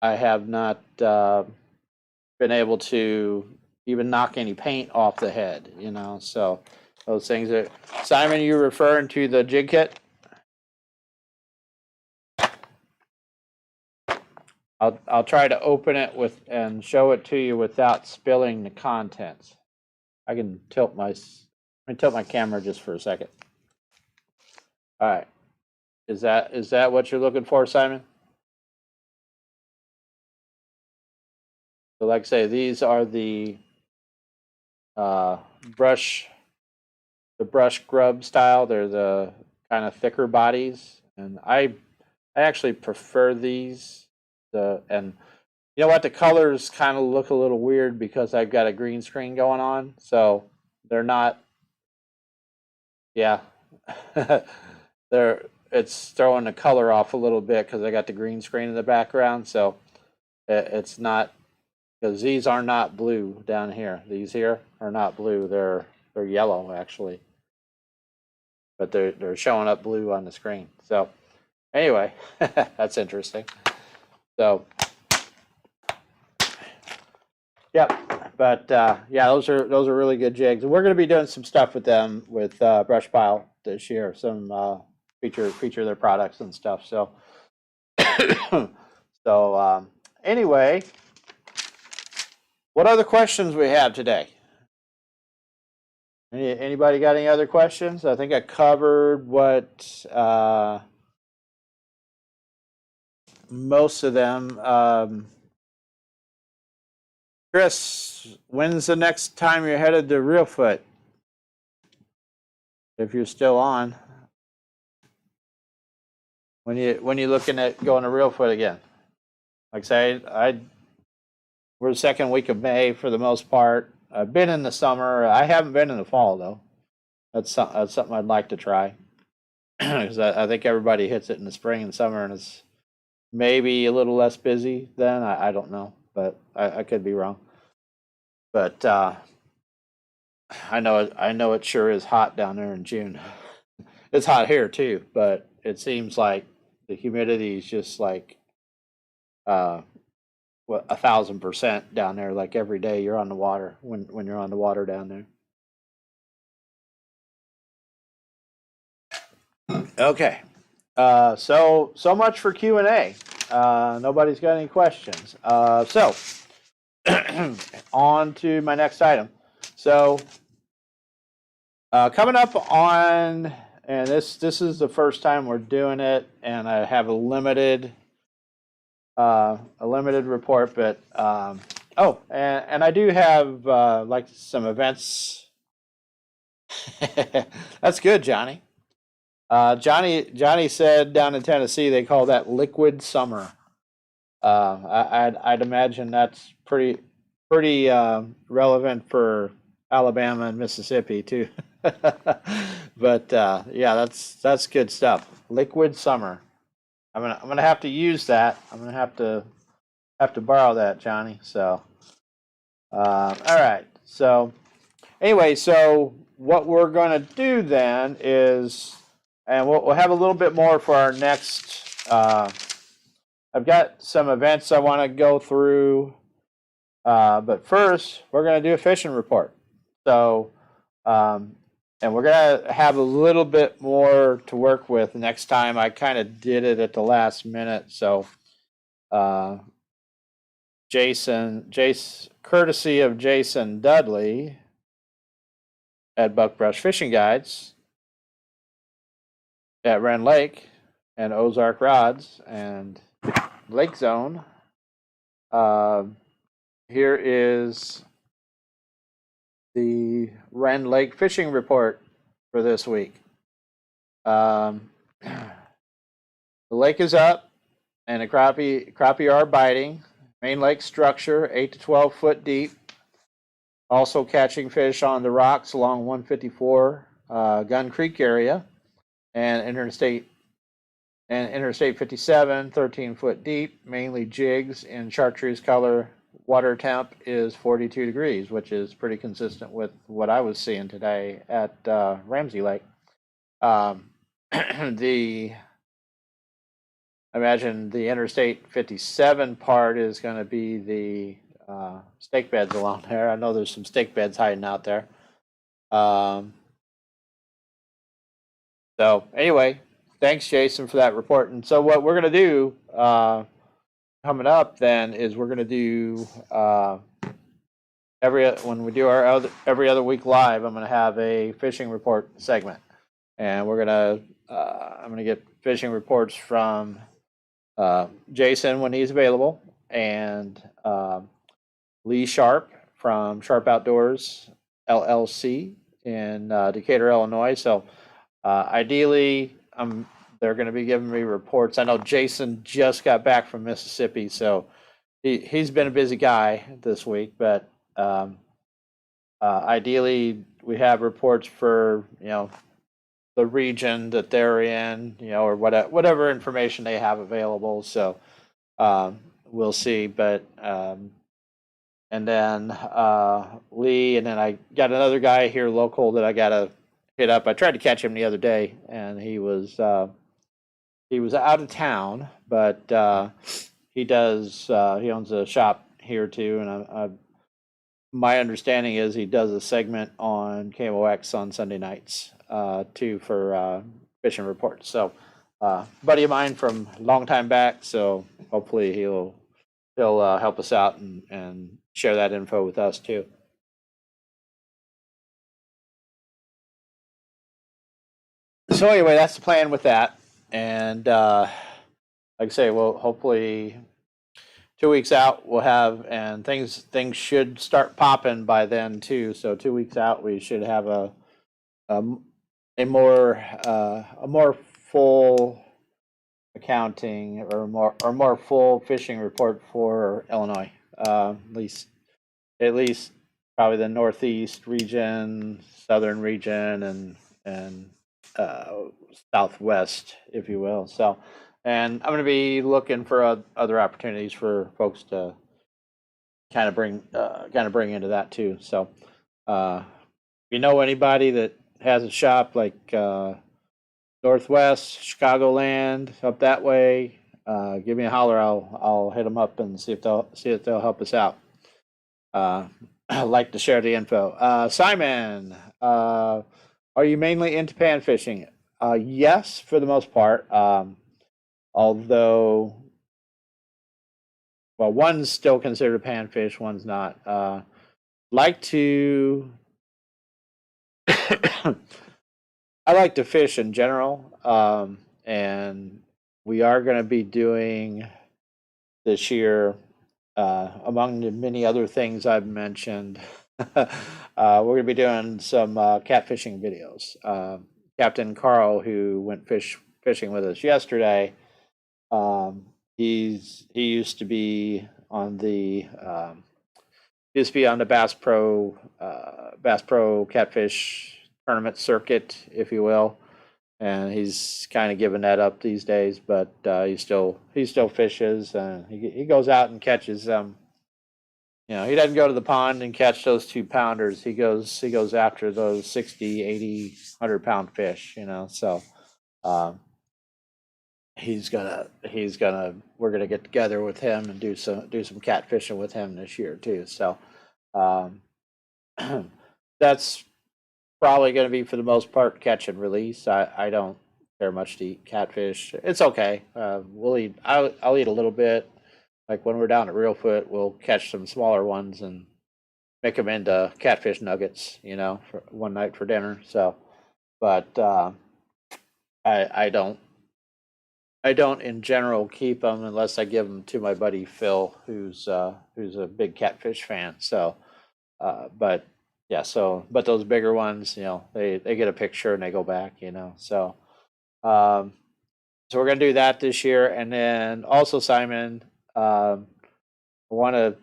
S1: have not been able to even knock any paint off the head, you know. So those things are. Simon, you referring to the jig kit? I'll try to open it with and show it to you without spilling the contents. I can tilt my camera just for a second. All right. Is that what you're looking for, Simon? So like I say, these are the brush grub style. They're the kind of thicker bodies, and I actually prefer these. And you know what, the colors kind of look a little weird because I've got a green screen going on, so they're not. Yeah, it's throwing the color off a little bit because I got the green screen in the background. So it's not, because these are not blue down here. These here are not blue. They're yellow actually, but they're showing up blue on the screen. So anyway, that's interesting. So yep. But yeah, those are really good jigs, and we're going to be doing some stuff with them with Brushpile this year. Some feature their products and stuff. So so anyway, what other questions we have today? Anybody got any other questions? I think I covered what most of them. Chris, when's the next time you're headed to Reelfoot? If you're still on, when you looking at going to Reelfoot again? Like I say, we're the second week of May for the most part. I've been in the summer. I haven't been in the fall though. That's something I'd like to try, because I think everybody hits it in the spring and summer, and it's maybe a little less busy then. I don't know, but I could be wrong. But I know it sure is hot down there in June. It's hot here too, but it seems like the humidity is just like 1,000% down there. Like every day you're on the water when you're on the water down there. Okay, so much for Q&A. Nobody's got any questions. So on to my next item. So coming up on, and this is the first time we're doing it, and I have a limited report, but oh, and I do have like some events. That's good, Johnny. Johnny said down in Tennessee they call that liquid summer. I'd imagine that's pretty relevant for Alabama and Mississippi too. But yeah, that's good stuff. Liquid summer. I'm gonna have to use that. I'm gonna have to borrow that, Johnny. So all right. So anyway, so what we're gonna do then is, and we'll have a little bit more for our next. I've got some events I want to go through, but first we're going to do a fishing report. So, and we're going to have a little bit more to work with next time. I kind of did it at the last minute, so courtesy of Jason Dudley at Buckbrush Fishing Guides at Rend Lake and Ozark Rods and Lake Zone. Here is the Rend Lake fishing report for this week. The lake is up, and the crappie are biting. Main lake structure 8 to 12 foot deep. Also catching fish on the rocks along 154 Gun Creek area, and Interstate 57, 13 foot deep, mainly jigs in chartreuse color water temp is 42 degrees, which is pretty consistent with what I was seeing today at Ramsey Lake. The I imagine the Interstate 57 part is going to be the stake beds along there. I know there's some stake beds hiding out there. So anyway, thanks, Jason, for that report. And so what we're going to do coming up then is we're going to do when we do our every other week live, I'm going to have a fishing report segment, and we're going to I'm going to get fishing reports from Jason when he's available, and Lee Sharp from Sharp Outdoors LLC in Decatur, Illinois. So ideally, they're going to be giving me reports. I know Jason just got back from Mississippi, so he's been a busy guy this week. But ideally, we have reports for the region that they're in, or whatever information they have available. So we'll see. But and then Lee, and then I got another guy here local that I gotta hit up. I tried to catch him the other day, and he was out of town, but he owns a shop here too, and my understanding is he does a segment on KMOX on Sunday nights too for fishing reports. So buddy of mine from a long time back, so hopefully he'll help us out and share that info with us too. So anyway, that's the plan with that. And like I say, well, hopefully 2 weeks out we'll have, and things should start popping by then too. So 2 weeks out we should have a more full accounting or more full fishing report for Illinois. At least probably the Northeast region, Southern region, and Southwest, if you will. So, and I'm going to be looking for other opportunities for folks to kind of bring into that too. So, if you know anybody that has a shop like Northwest, Chicagoland, up that way, give me a holler. I'll hit them up and see if they'll help us out. I'd like to share the info. Simon, are you mainly into pan fishing? Yes, for the most part. Although, well, one's still considered a panfish, one's not. Like to, I like to fish in general, and we are going to be doing this year, among the many other things I've mentioned, we're going to be doing some catfishing videos. Captain Carl, who went fishing with us yesterday, he used to be on the Bass Pro catfish tournament circuit, if you will, and he's kind of given that up these days. But he still fishes, and he goes out and catches them. He doesn't go to the pond and catch those 2-pounders. He goes after those 60, 80, 100-pound fish. So we're gonna get together with him and do some catfishing with him this year too. So that's probably going to be, for the most part, catch and release. I don't care much to eat catfish. It's okay. I'll eat a little bit. Like when we're down at Reelfoot, we'll catch some smaller ones and make them into catfish nuggets, for one night for dinner. So, but I don't in general keep them unless I give them to my buddy Phil, who's a big catfish fan. So, but those bigger ones, they get a picture and they go back, So, so we're gonna do that this year, and then also, Simon, want to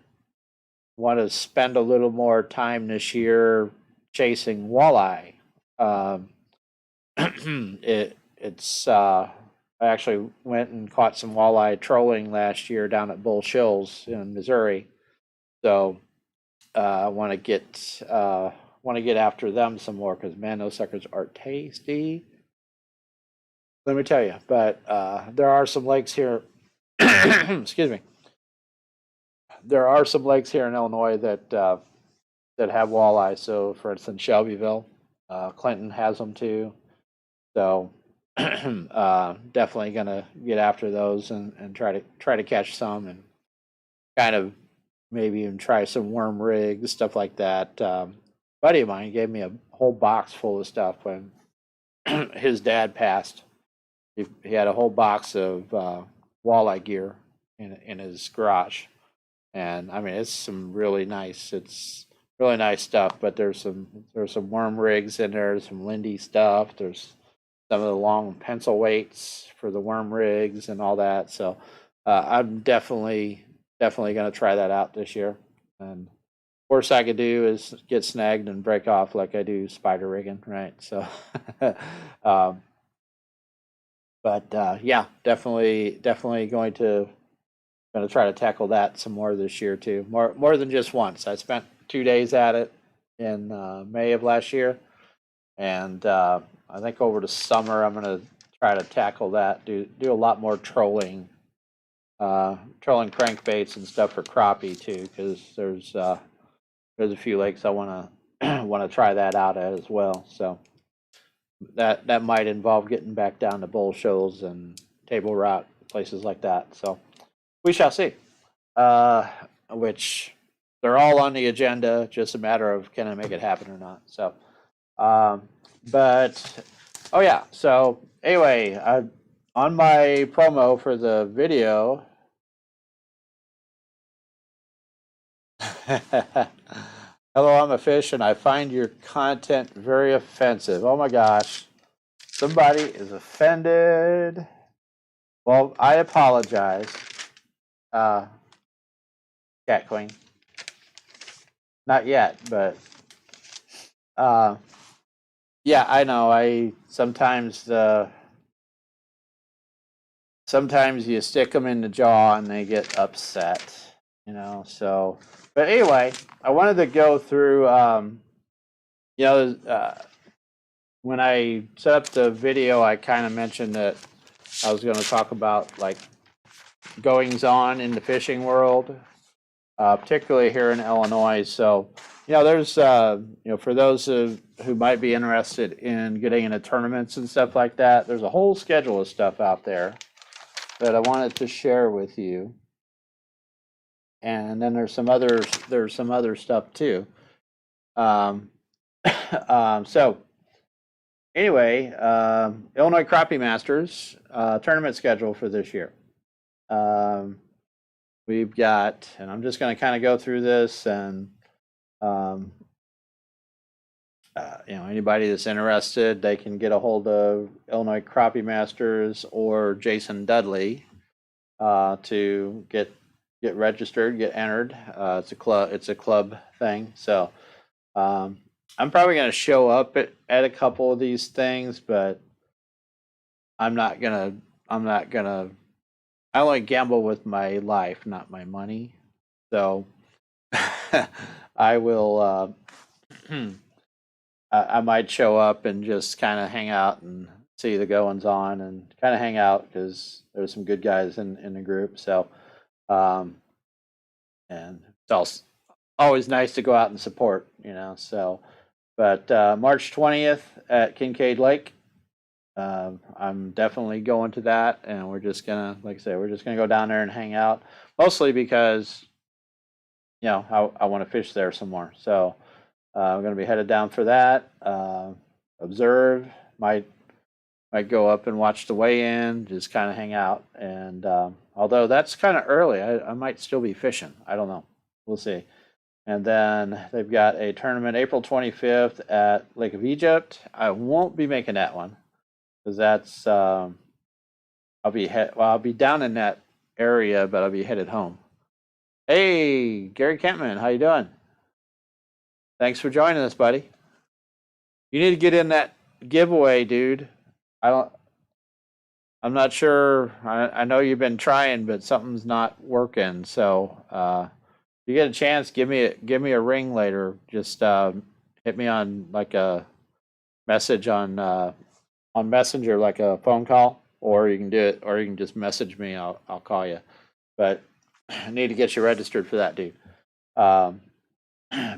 S1: spend a little more time this year chasing walleye. I actually went and caught some walleye trolling last year down at Bull Shills in Missouri, So I want to get after them some more because man, those suckers are tasty. Let me tell you. But there are some lakes here. Excuse me. There are some lakes here in Illinois that have walleye. So, for instance, Shelbyville, Clinton has them too. So, definitely gonna get after those and try to catch some and kind of maybe even try some worm rigs, stuff like that. Buddy of mine gave me a whole box full of stuff when his dad passed. He had a whole box of walleye gear in his garage, and I mean it's really nice stuff. But there's some worm rigs in there, some Lindy stuff. There's some of the long pencil weights for the worm rigs and all that. So I'm definitely going to try that out this year. And worst I could do is get snagged and break off like I do spider rigging, right? So, yeah, definitely going to try to tackle that some more this year too. More than just once. I spent 2 days at it in May of last year, and I think over the summer I'm going to try to tackle that. Do a lot more trolling crankbaits and stuff for crappie too, because there's a few lakes I want to try that out at as well. So that might involve getting back down to Bull Shoals and Table Rock, places like that. So we shall see. Which they're all on the agenda, just a matter of can I make it happen or not. So, but oh yeah. So anyway, on my promo for the video. Hello, I'm a fish, and I find your content very offensive. Oh my gosh, somebody is offended. Well, I apologize, Cat Queen. Not yet, but yeah, I know. I sometimes you stick them in the jaw and they get upset, So, but anyway, I wanted to go through, when I set up the video, I kind of mentioned that I was going to talk about like goings on in the fishing world, particularly here in Illinois. So, there's, for those who might be interested in getting into tournaments and stuff like that, there's a whole schedule of stuff out there that I wanted to share with you. And then there's some other stuff too. So anyway, Illinois Crappie Masters tournament schedule for this year. We've got, and I'm just going to kind of go through this, and anybody that's interested, they can get a hold of Illinois Crappie Masters or Jason Dudley to get registered, get entered. It's a club thing. So I'm probably going to show up at a couple of these things, but I'm not gonna. I only gamble with my life, not my money. So I will. I might show up and just kind of hang out and see the goings on and kind of hang out because there's some good guys in the group. So, and it's always nice to go out and support, So, but March 20th at Kincaid Lake, I'm definitely going to that, and we're just gonna, like I say, we're just gonna go down there and hang out, mostly because, I want to fish there some more. So. I'm going to be headed down for that. Observe, might go up and watch the weigh-in, just kind of hang out. And although that's kind of early, I might still be fishing. I don't know. We'll see. And then they've got a tournament April 25th at Lake of Egypt. I won't be making that one because that's I'll be down in that area, but I'll be headed home. Hey, Gary Kentman, how you doing? Thanks for joining us, buddy. You need to get in that giveaway, dude. I'm not sure. I know you've been trying, but something's not working. So you get a chance, give me a ring later. Just hit me on like a message on Messenger, like a phone call, or you can do it, or you can just message me. I'll call you. But I need to get you registered for that, dude. Um,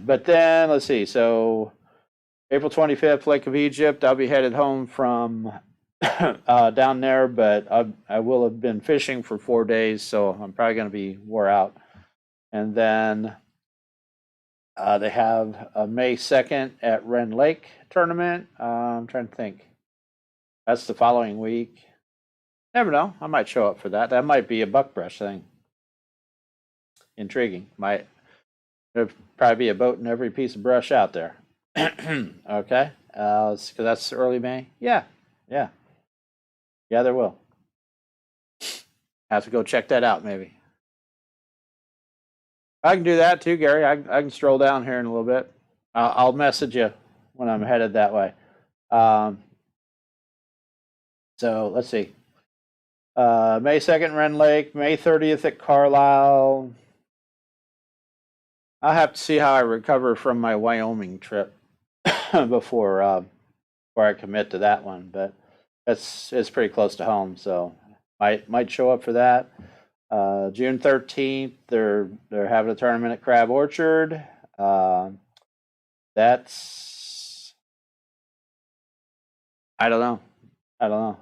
S1: but then let's see. So April 25th, Lake of Egypt. I'll be headed home from down there, but I will have been fishing for 4 days, so I'm probably going to be wore out. And then they have a May 2nd at Ren Lake tournament. I'm trying to think. That's the following week. Never know. I might show up for that. That might be a buckbrush thing. Intriguing. Might there'll probably be a boat in every piece of brush out there. Okay. Because that's early May. Yeah. Yeah. Yeah, there will. Have to go check that out, maybe. I can do that too, Gary. I can stroll down here in a little bit. I'll message you when I'm headed that way. So let's see. May 2nd, Ren Lake. May 30th at Carlisle. I'll have to see how I recover from my Wyoming trip before I commit to that one. But it's pretty close to home, so might show up for that. June 13th, they're having a tournament at Crab Orchard. That's I don't know.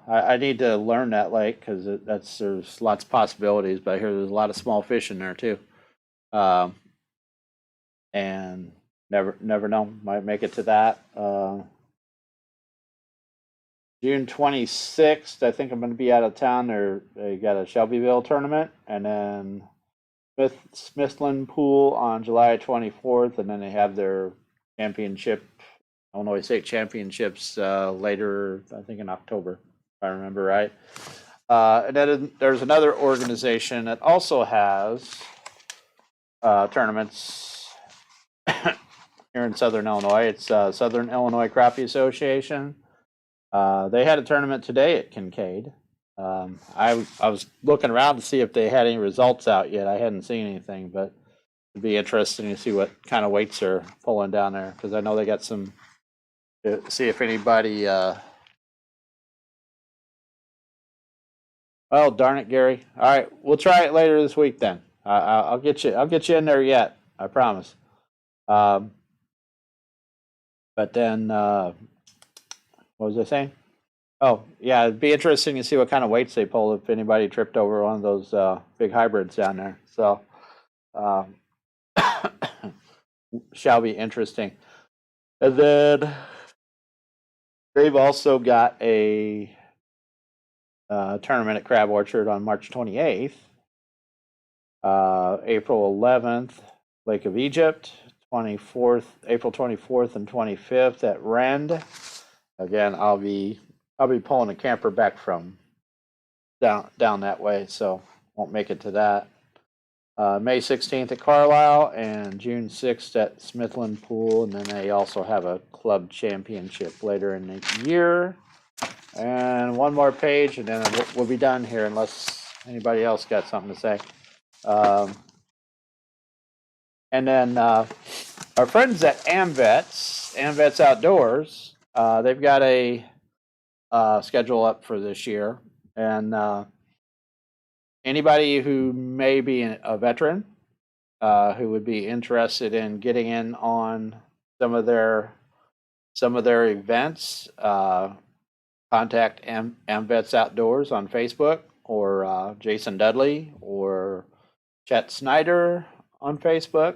S1: I need to learn that lake because there's lots of possibilities, but I hear there's a lot of small fish in there too. And never know, might make it to that. June 26th, I think I'm going to be out of town. They got a Shelbyville tournament, and then Smithland Pool on July 24th, and then they have their championship, Illinois State Championships later, I think in October, if I remember right. And then there's another organization that also has tournaments here in Southern Illinois. It's Southern Illinois Crappie Association. They had a tournament today at Kincaid. I was looking around to see if they had any results out yet. I hadn't seen anything, but it'd be interesting to see what kind of weights they're pulling down there, because I know they got some. To see if anybody. Oh darn it, Gary! All right, we'll try it later this week then. I'll get you. I'll get you in there yet. I promise. But then, what was I saying? Oh yeah, it'd be interesting to see what kind of weights they pull if anybody tripped over one of those big hybrids down there. So, shall be interesting. And then they've also got a tournament at Crab Orchard on March 28th. April 11th, Lake of Egypt. 24th, April 24th and 25th at Rend. Again, I'll be pulling a camper back from down that way, so won't make it to that. May 16th at Carlisle and June 6th at Smithland Pool, and then they also have a club championship later in the year. And one more page, and then we'll be done here unless anybody else got something to say. And then our friends at AMVETS Outdoors, they've got a schedule up for this year. And anybody who may be a veteran who would be interested in getting in on some of their events, contact AMVETS Outdoors on Facebook, or Jason Dudley or Chet Snyder on Facebook.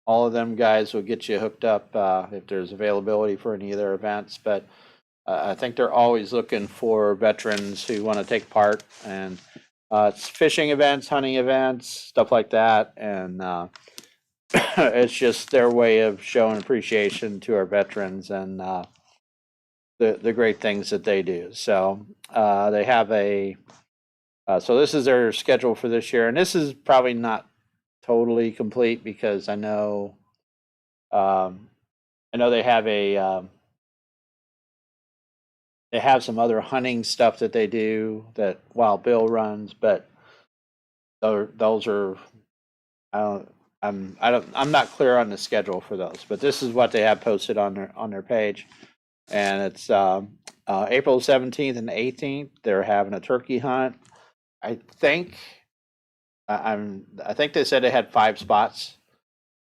S1: All of them guys will get you hooked up if there's availability for any of their events. But I think they're always looking for veterans who want to take part, and it's fishing events, hunting events, stuff like that. And it's just their way of showing appreciation to our veterans and the great things that they do. So they have so this is their schedule for this year, and this is probably not totally complete because I know they have they have some other hunting stuff that they do that Wild Bill runs, but those are I'm not clear on the schedule for those, but this is what they have posted on their page, and it's April 17th and 18th. They're having a turkey hunt. I think I think they said they had 5 spots,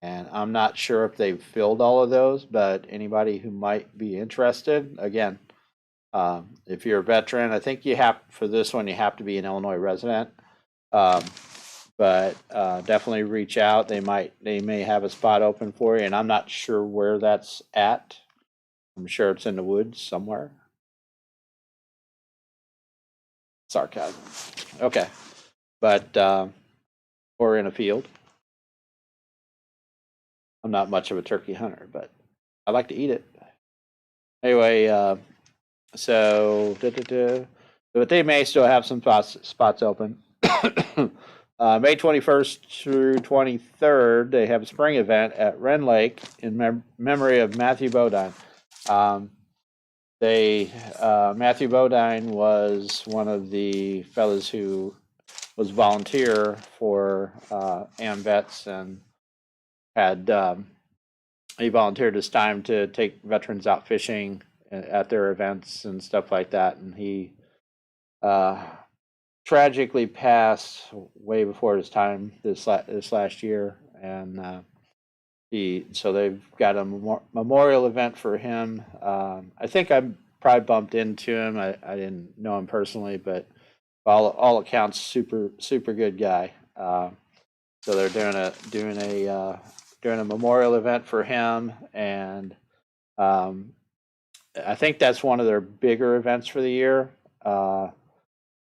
S1: and I'm not sure if they've filled all of those. But anybody who might be interested, again, if you're a veteran, I think you have for this one you have to be an Illinois resident. But definitely reach out. They may have a spot open for you, and I'm not sure where that's at. I'm sure it's in the woods somewhere. Sarcasm. Okay, but or in a field. I'm not much of a turkey hunter, but I like to eat it. Anyway, so but they may still have some spots open. May 21st through 23rd, they have a spring event at Wren Lake in memory of Matthew Bodine. Matthew Bodine was one of the fellows who was volunteer for AMVETS, and had he volunteered his time to take veterans out fishing at their events and stuff like that, and he tragically passed way before his time this last year, and so they've got a memorial event for him. I think I probably bumped into him. I didn't know him personally, but all accounts, super good guy. So they're doing a memorial event for him, and I think that's one of their bigger events for the year.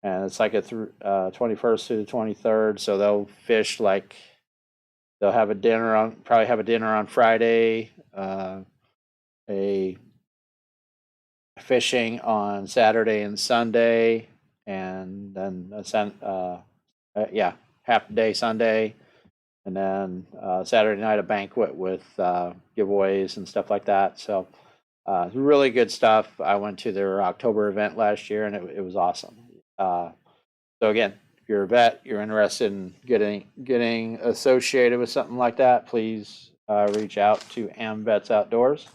S1: And it's like a 21st through the 23rd. So they'll fish they'll have a dinner on Friday, a fishing on Saturday and Sunday, and then half day Sunday, and then Saturday night a banquet with giveaways and stuff like that. So really good stuff. I went to their October event last year, and it was awesome. So again, if you're a vet, you're interested in getting associated with something like that, please reach out to AMVETS Outdoors.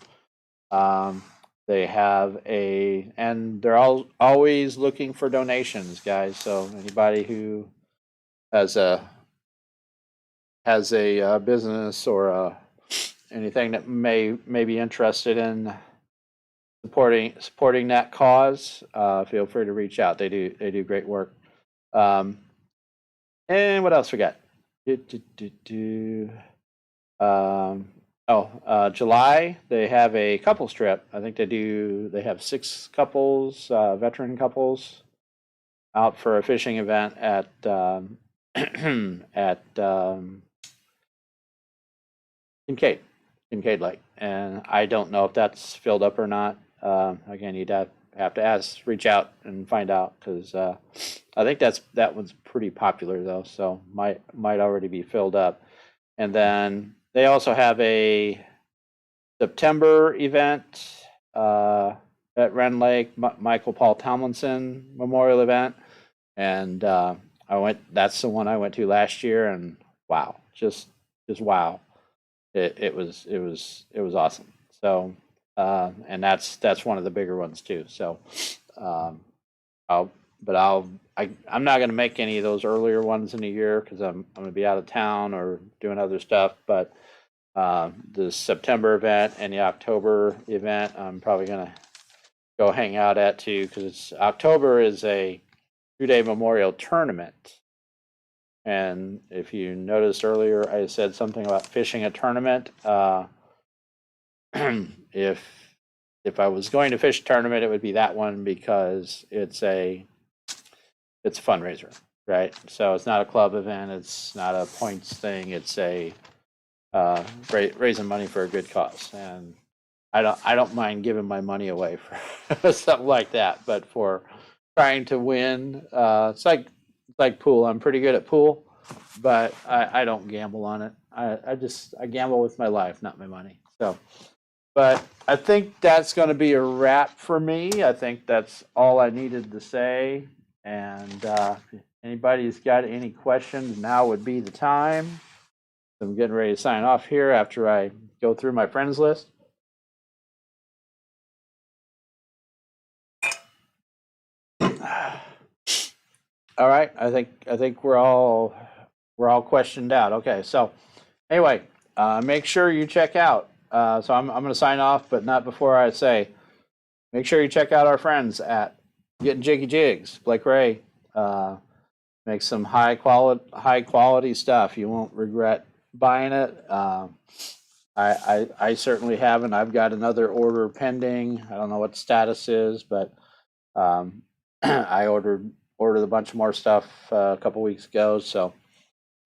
S1: They have and they're always looking for donations, guys. So anybody who has a business or anything that may be interested in supporting that cause, feel free to reach out. They do great work. And what else we got? July they have a couples trip. I think they have 6 couples, veteran couples, out for a fishing event at Kincaid Lake, and I don't know if that's filled up or not. Again, you'd have to reach out and find out, because I think that one's pretty popular though, so might already be filled up. And then they also have a September event at Wren Lake, Michael Paul Tomlinson Memorial Event, and that's the one I went to last year, and wow, just wow, it was awesome. So and that's one of the bigger ones too. So I'm not going to make any of those earlier ones in the year, because I'm going to be out of town or doing other stuff. But the September event and the October event, I'm probably going to go hang out at too, because October is a 2-day memorial tournament. And if you noticed earlier, I said something about fishing a tournament. If I was going to fish a tournament, it would be that one, because it's a fundraiser, right? So it's not a club event, it's not a points thing, it's a raising money for a good cause. And I don't mind giving my money away for something like that, but for trying to win, it's like pool. I'm pretty good at pool, but I don't gamble on it. I gamble with my life, not my money. So, but I think that's going to be a wrap for me. I think that's all I needed to say. And if anybody's got any questions, now would be the time. I'm getting ready to sign off here after I go through my friends list. All right, I think we're all questioned out. Okay, so anyway, make sure you check out. So I'm going to sign off, but not before I say, make sure you check out our friends at Getting Jiggy Jigs. Blake Ray makes some high quality stuff. You won't regret buying it. I certainly haven't. I've got another order pending. I don't know what the status is, but I ordered a bunch more stuff a couple weeks ago. So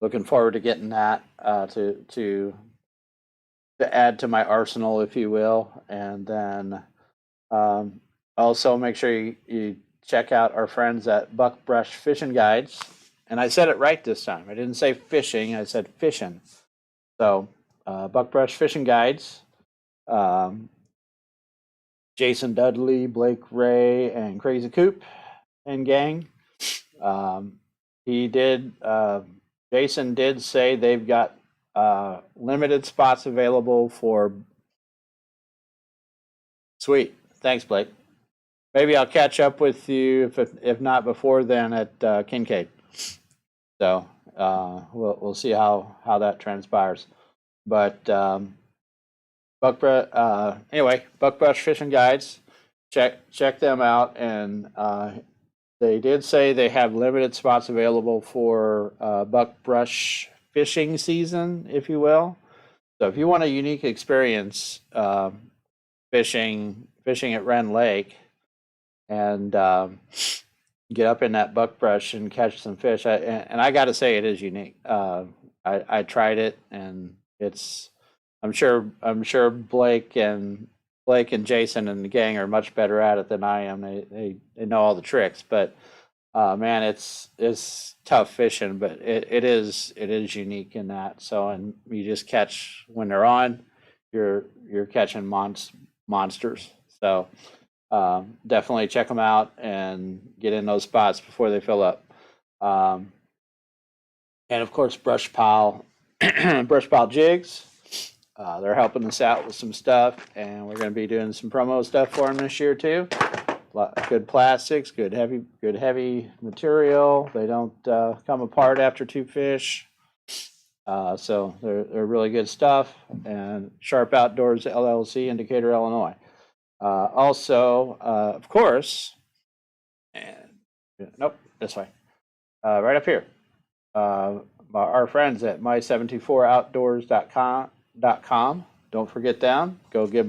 S1: looking forward to getting that to add to my arsenal, if you will. And then also make sure you check out our friends at Buckbrush Fishing Guides. And I said it right this time. I didn't say fishing, I said fishing. So Buckbrush Fishing Guides. Jason Dudley, Blake Ray, and Crazy Coop and gang. Jason did say they've got limited spots available for. Sweet. Thanks, Blake. Maybe I'll catch up with you if not before then at Kincaid. So we'll see how that transpires. But Buckbrush Fishing Guides, check them out, and they did say they have limited spots available for buckbrush fishing season, if you will. So if you want a unique experience fishing at Wren Lake and get up in that buckbrush and catch some fish, I got to say it is unique. I tried it, and it's. I'm sure Blake and Jason and the gang are much better at it than I am. They know all the tricks, but man, it's tough fishing, but it is unique in that. So, and you just catch when they're on, you're catching monsters. So definitely check them out and get in those spots before they fill up. And of course, Brush Pile Jigs. They're helping us out with some stuff, and we're going to be doing some promo stuff for them this year too. Good plastics, good heavy material. They don't come apart after two fish, so they're really good stuff. And Sharp Outdoors LLC in Decatur, Illinois. Also, of course, this way, right up here. Our friends at my74outdoors.com. Don't forget them. Go give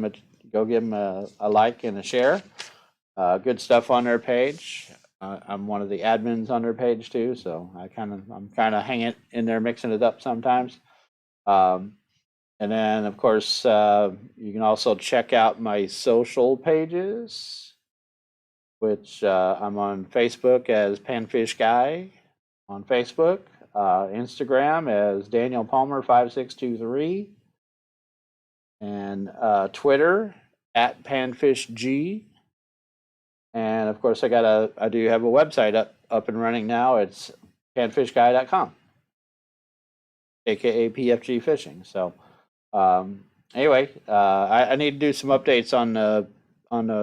S1: them a like and a share. Good stuff on their page. I'm one of the admins on their page too, so I'm kind of hanging in there, mixing it up sometimes. And then of course you can also check out my social pages, which I'm on Facebook as Panfish Guy on Facebook, Instagram as Daniel Palmer 5623. And Twitter at PanfishG, and of course I do have a website up and running now. It's panfishguy.com, aka PFG Fishing. So anyway, I need to do some updates on the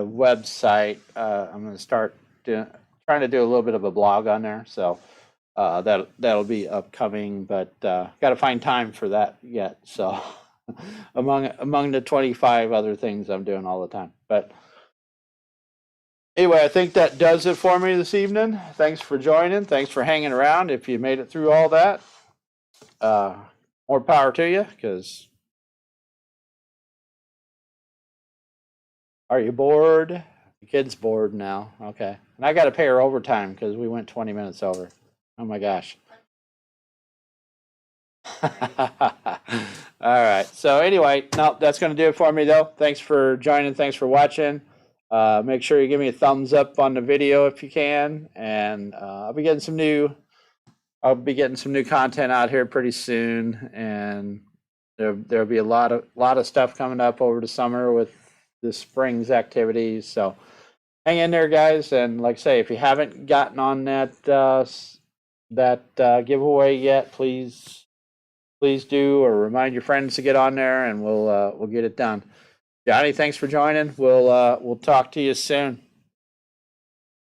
S1: website. I'm going to start trying to do a little bit of a blog on there. So that'll be upcoming, but got to find time for that yet. So. among the 25 other things I'm doing all the time. But anyway, I think that does it for me this evening. Thanks for joining. Thanks for hanging around. If you made it through all that, more power to you, because are you bored? The kid's bored now. Okay. And I got to pay her overtime because we went 20 minutes over. Oh my gosh. All right. So anyway, no, that's going to do it for me though. Thanks for joining. Thanks for watching. Make sure you give me a thumbs up on the video if you can, and I'll be getting some new content out here pretty soon, and there'll be a lot of stuff coming up over the summer with the spring's activities. So hang in there, guys. And like I say, if you haven't gotten on that giveaway yet, please
S2: please do, or remind your friends to get on there, and we'll get it done. Johnny, thanks for joining. We'll talk to you soon.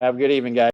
S2: Have a good evening, guys.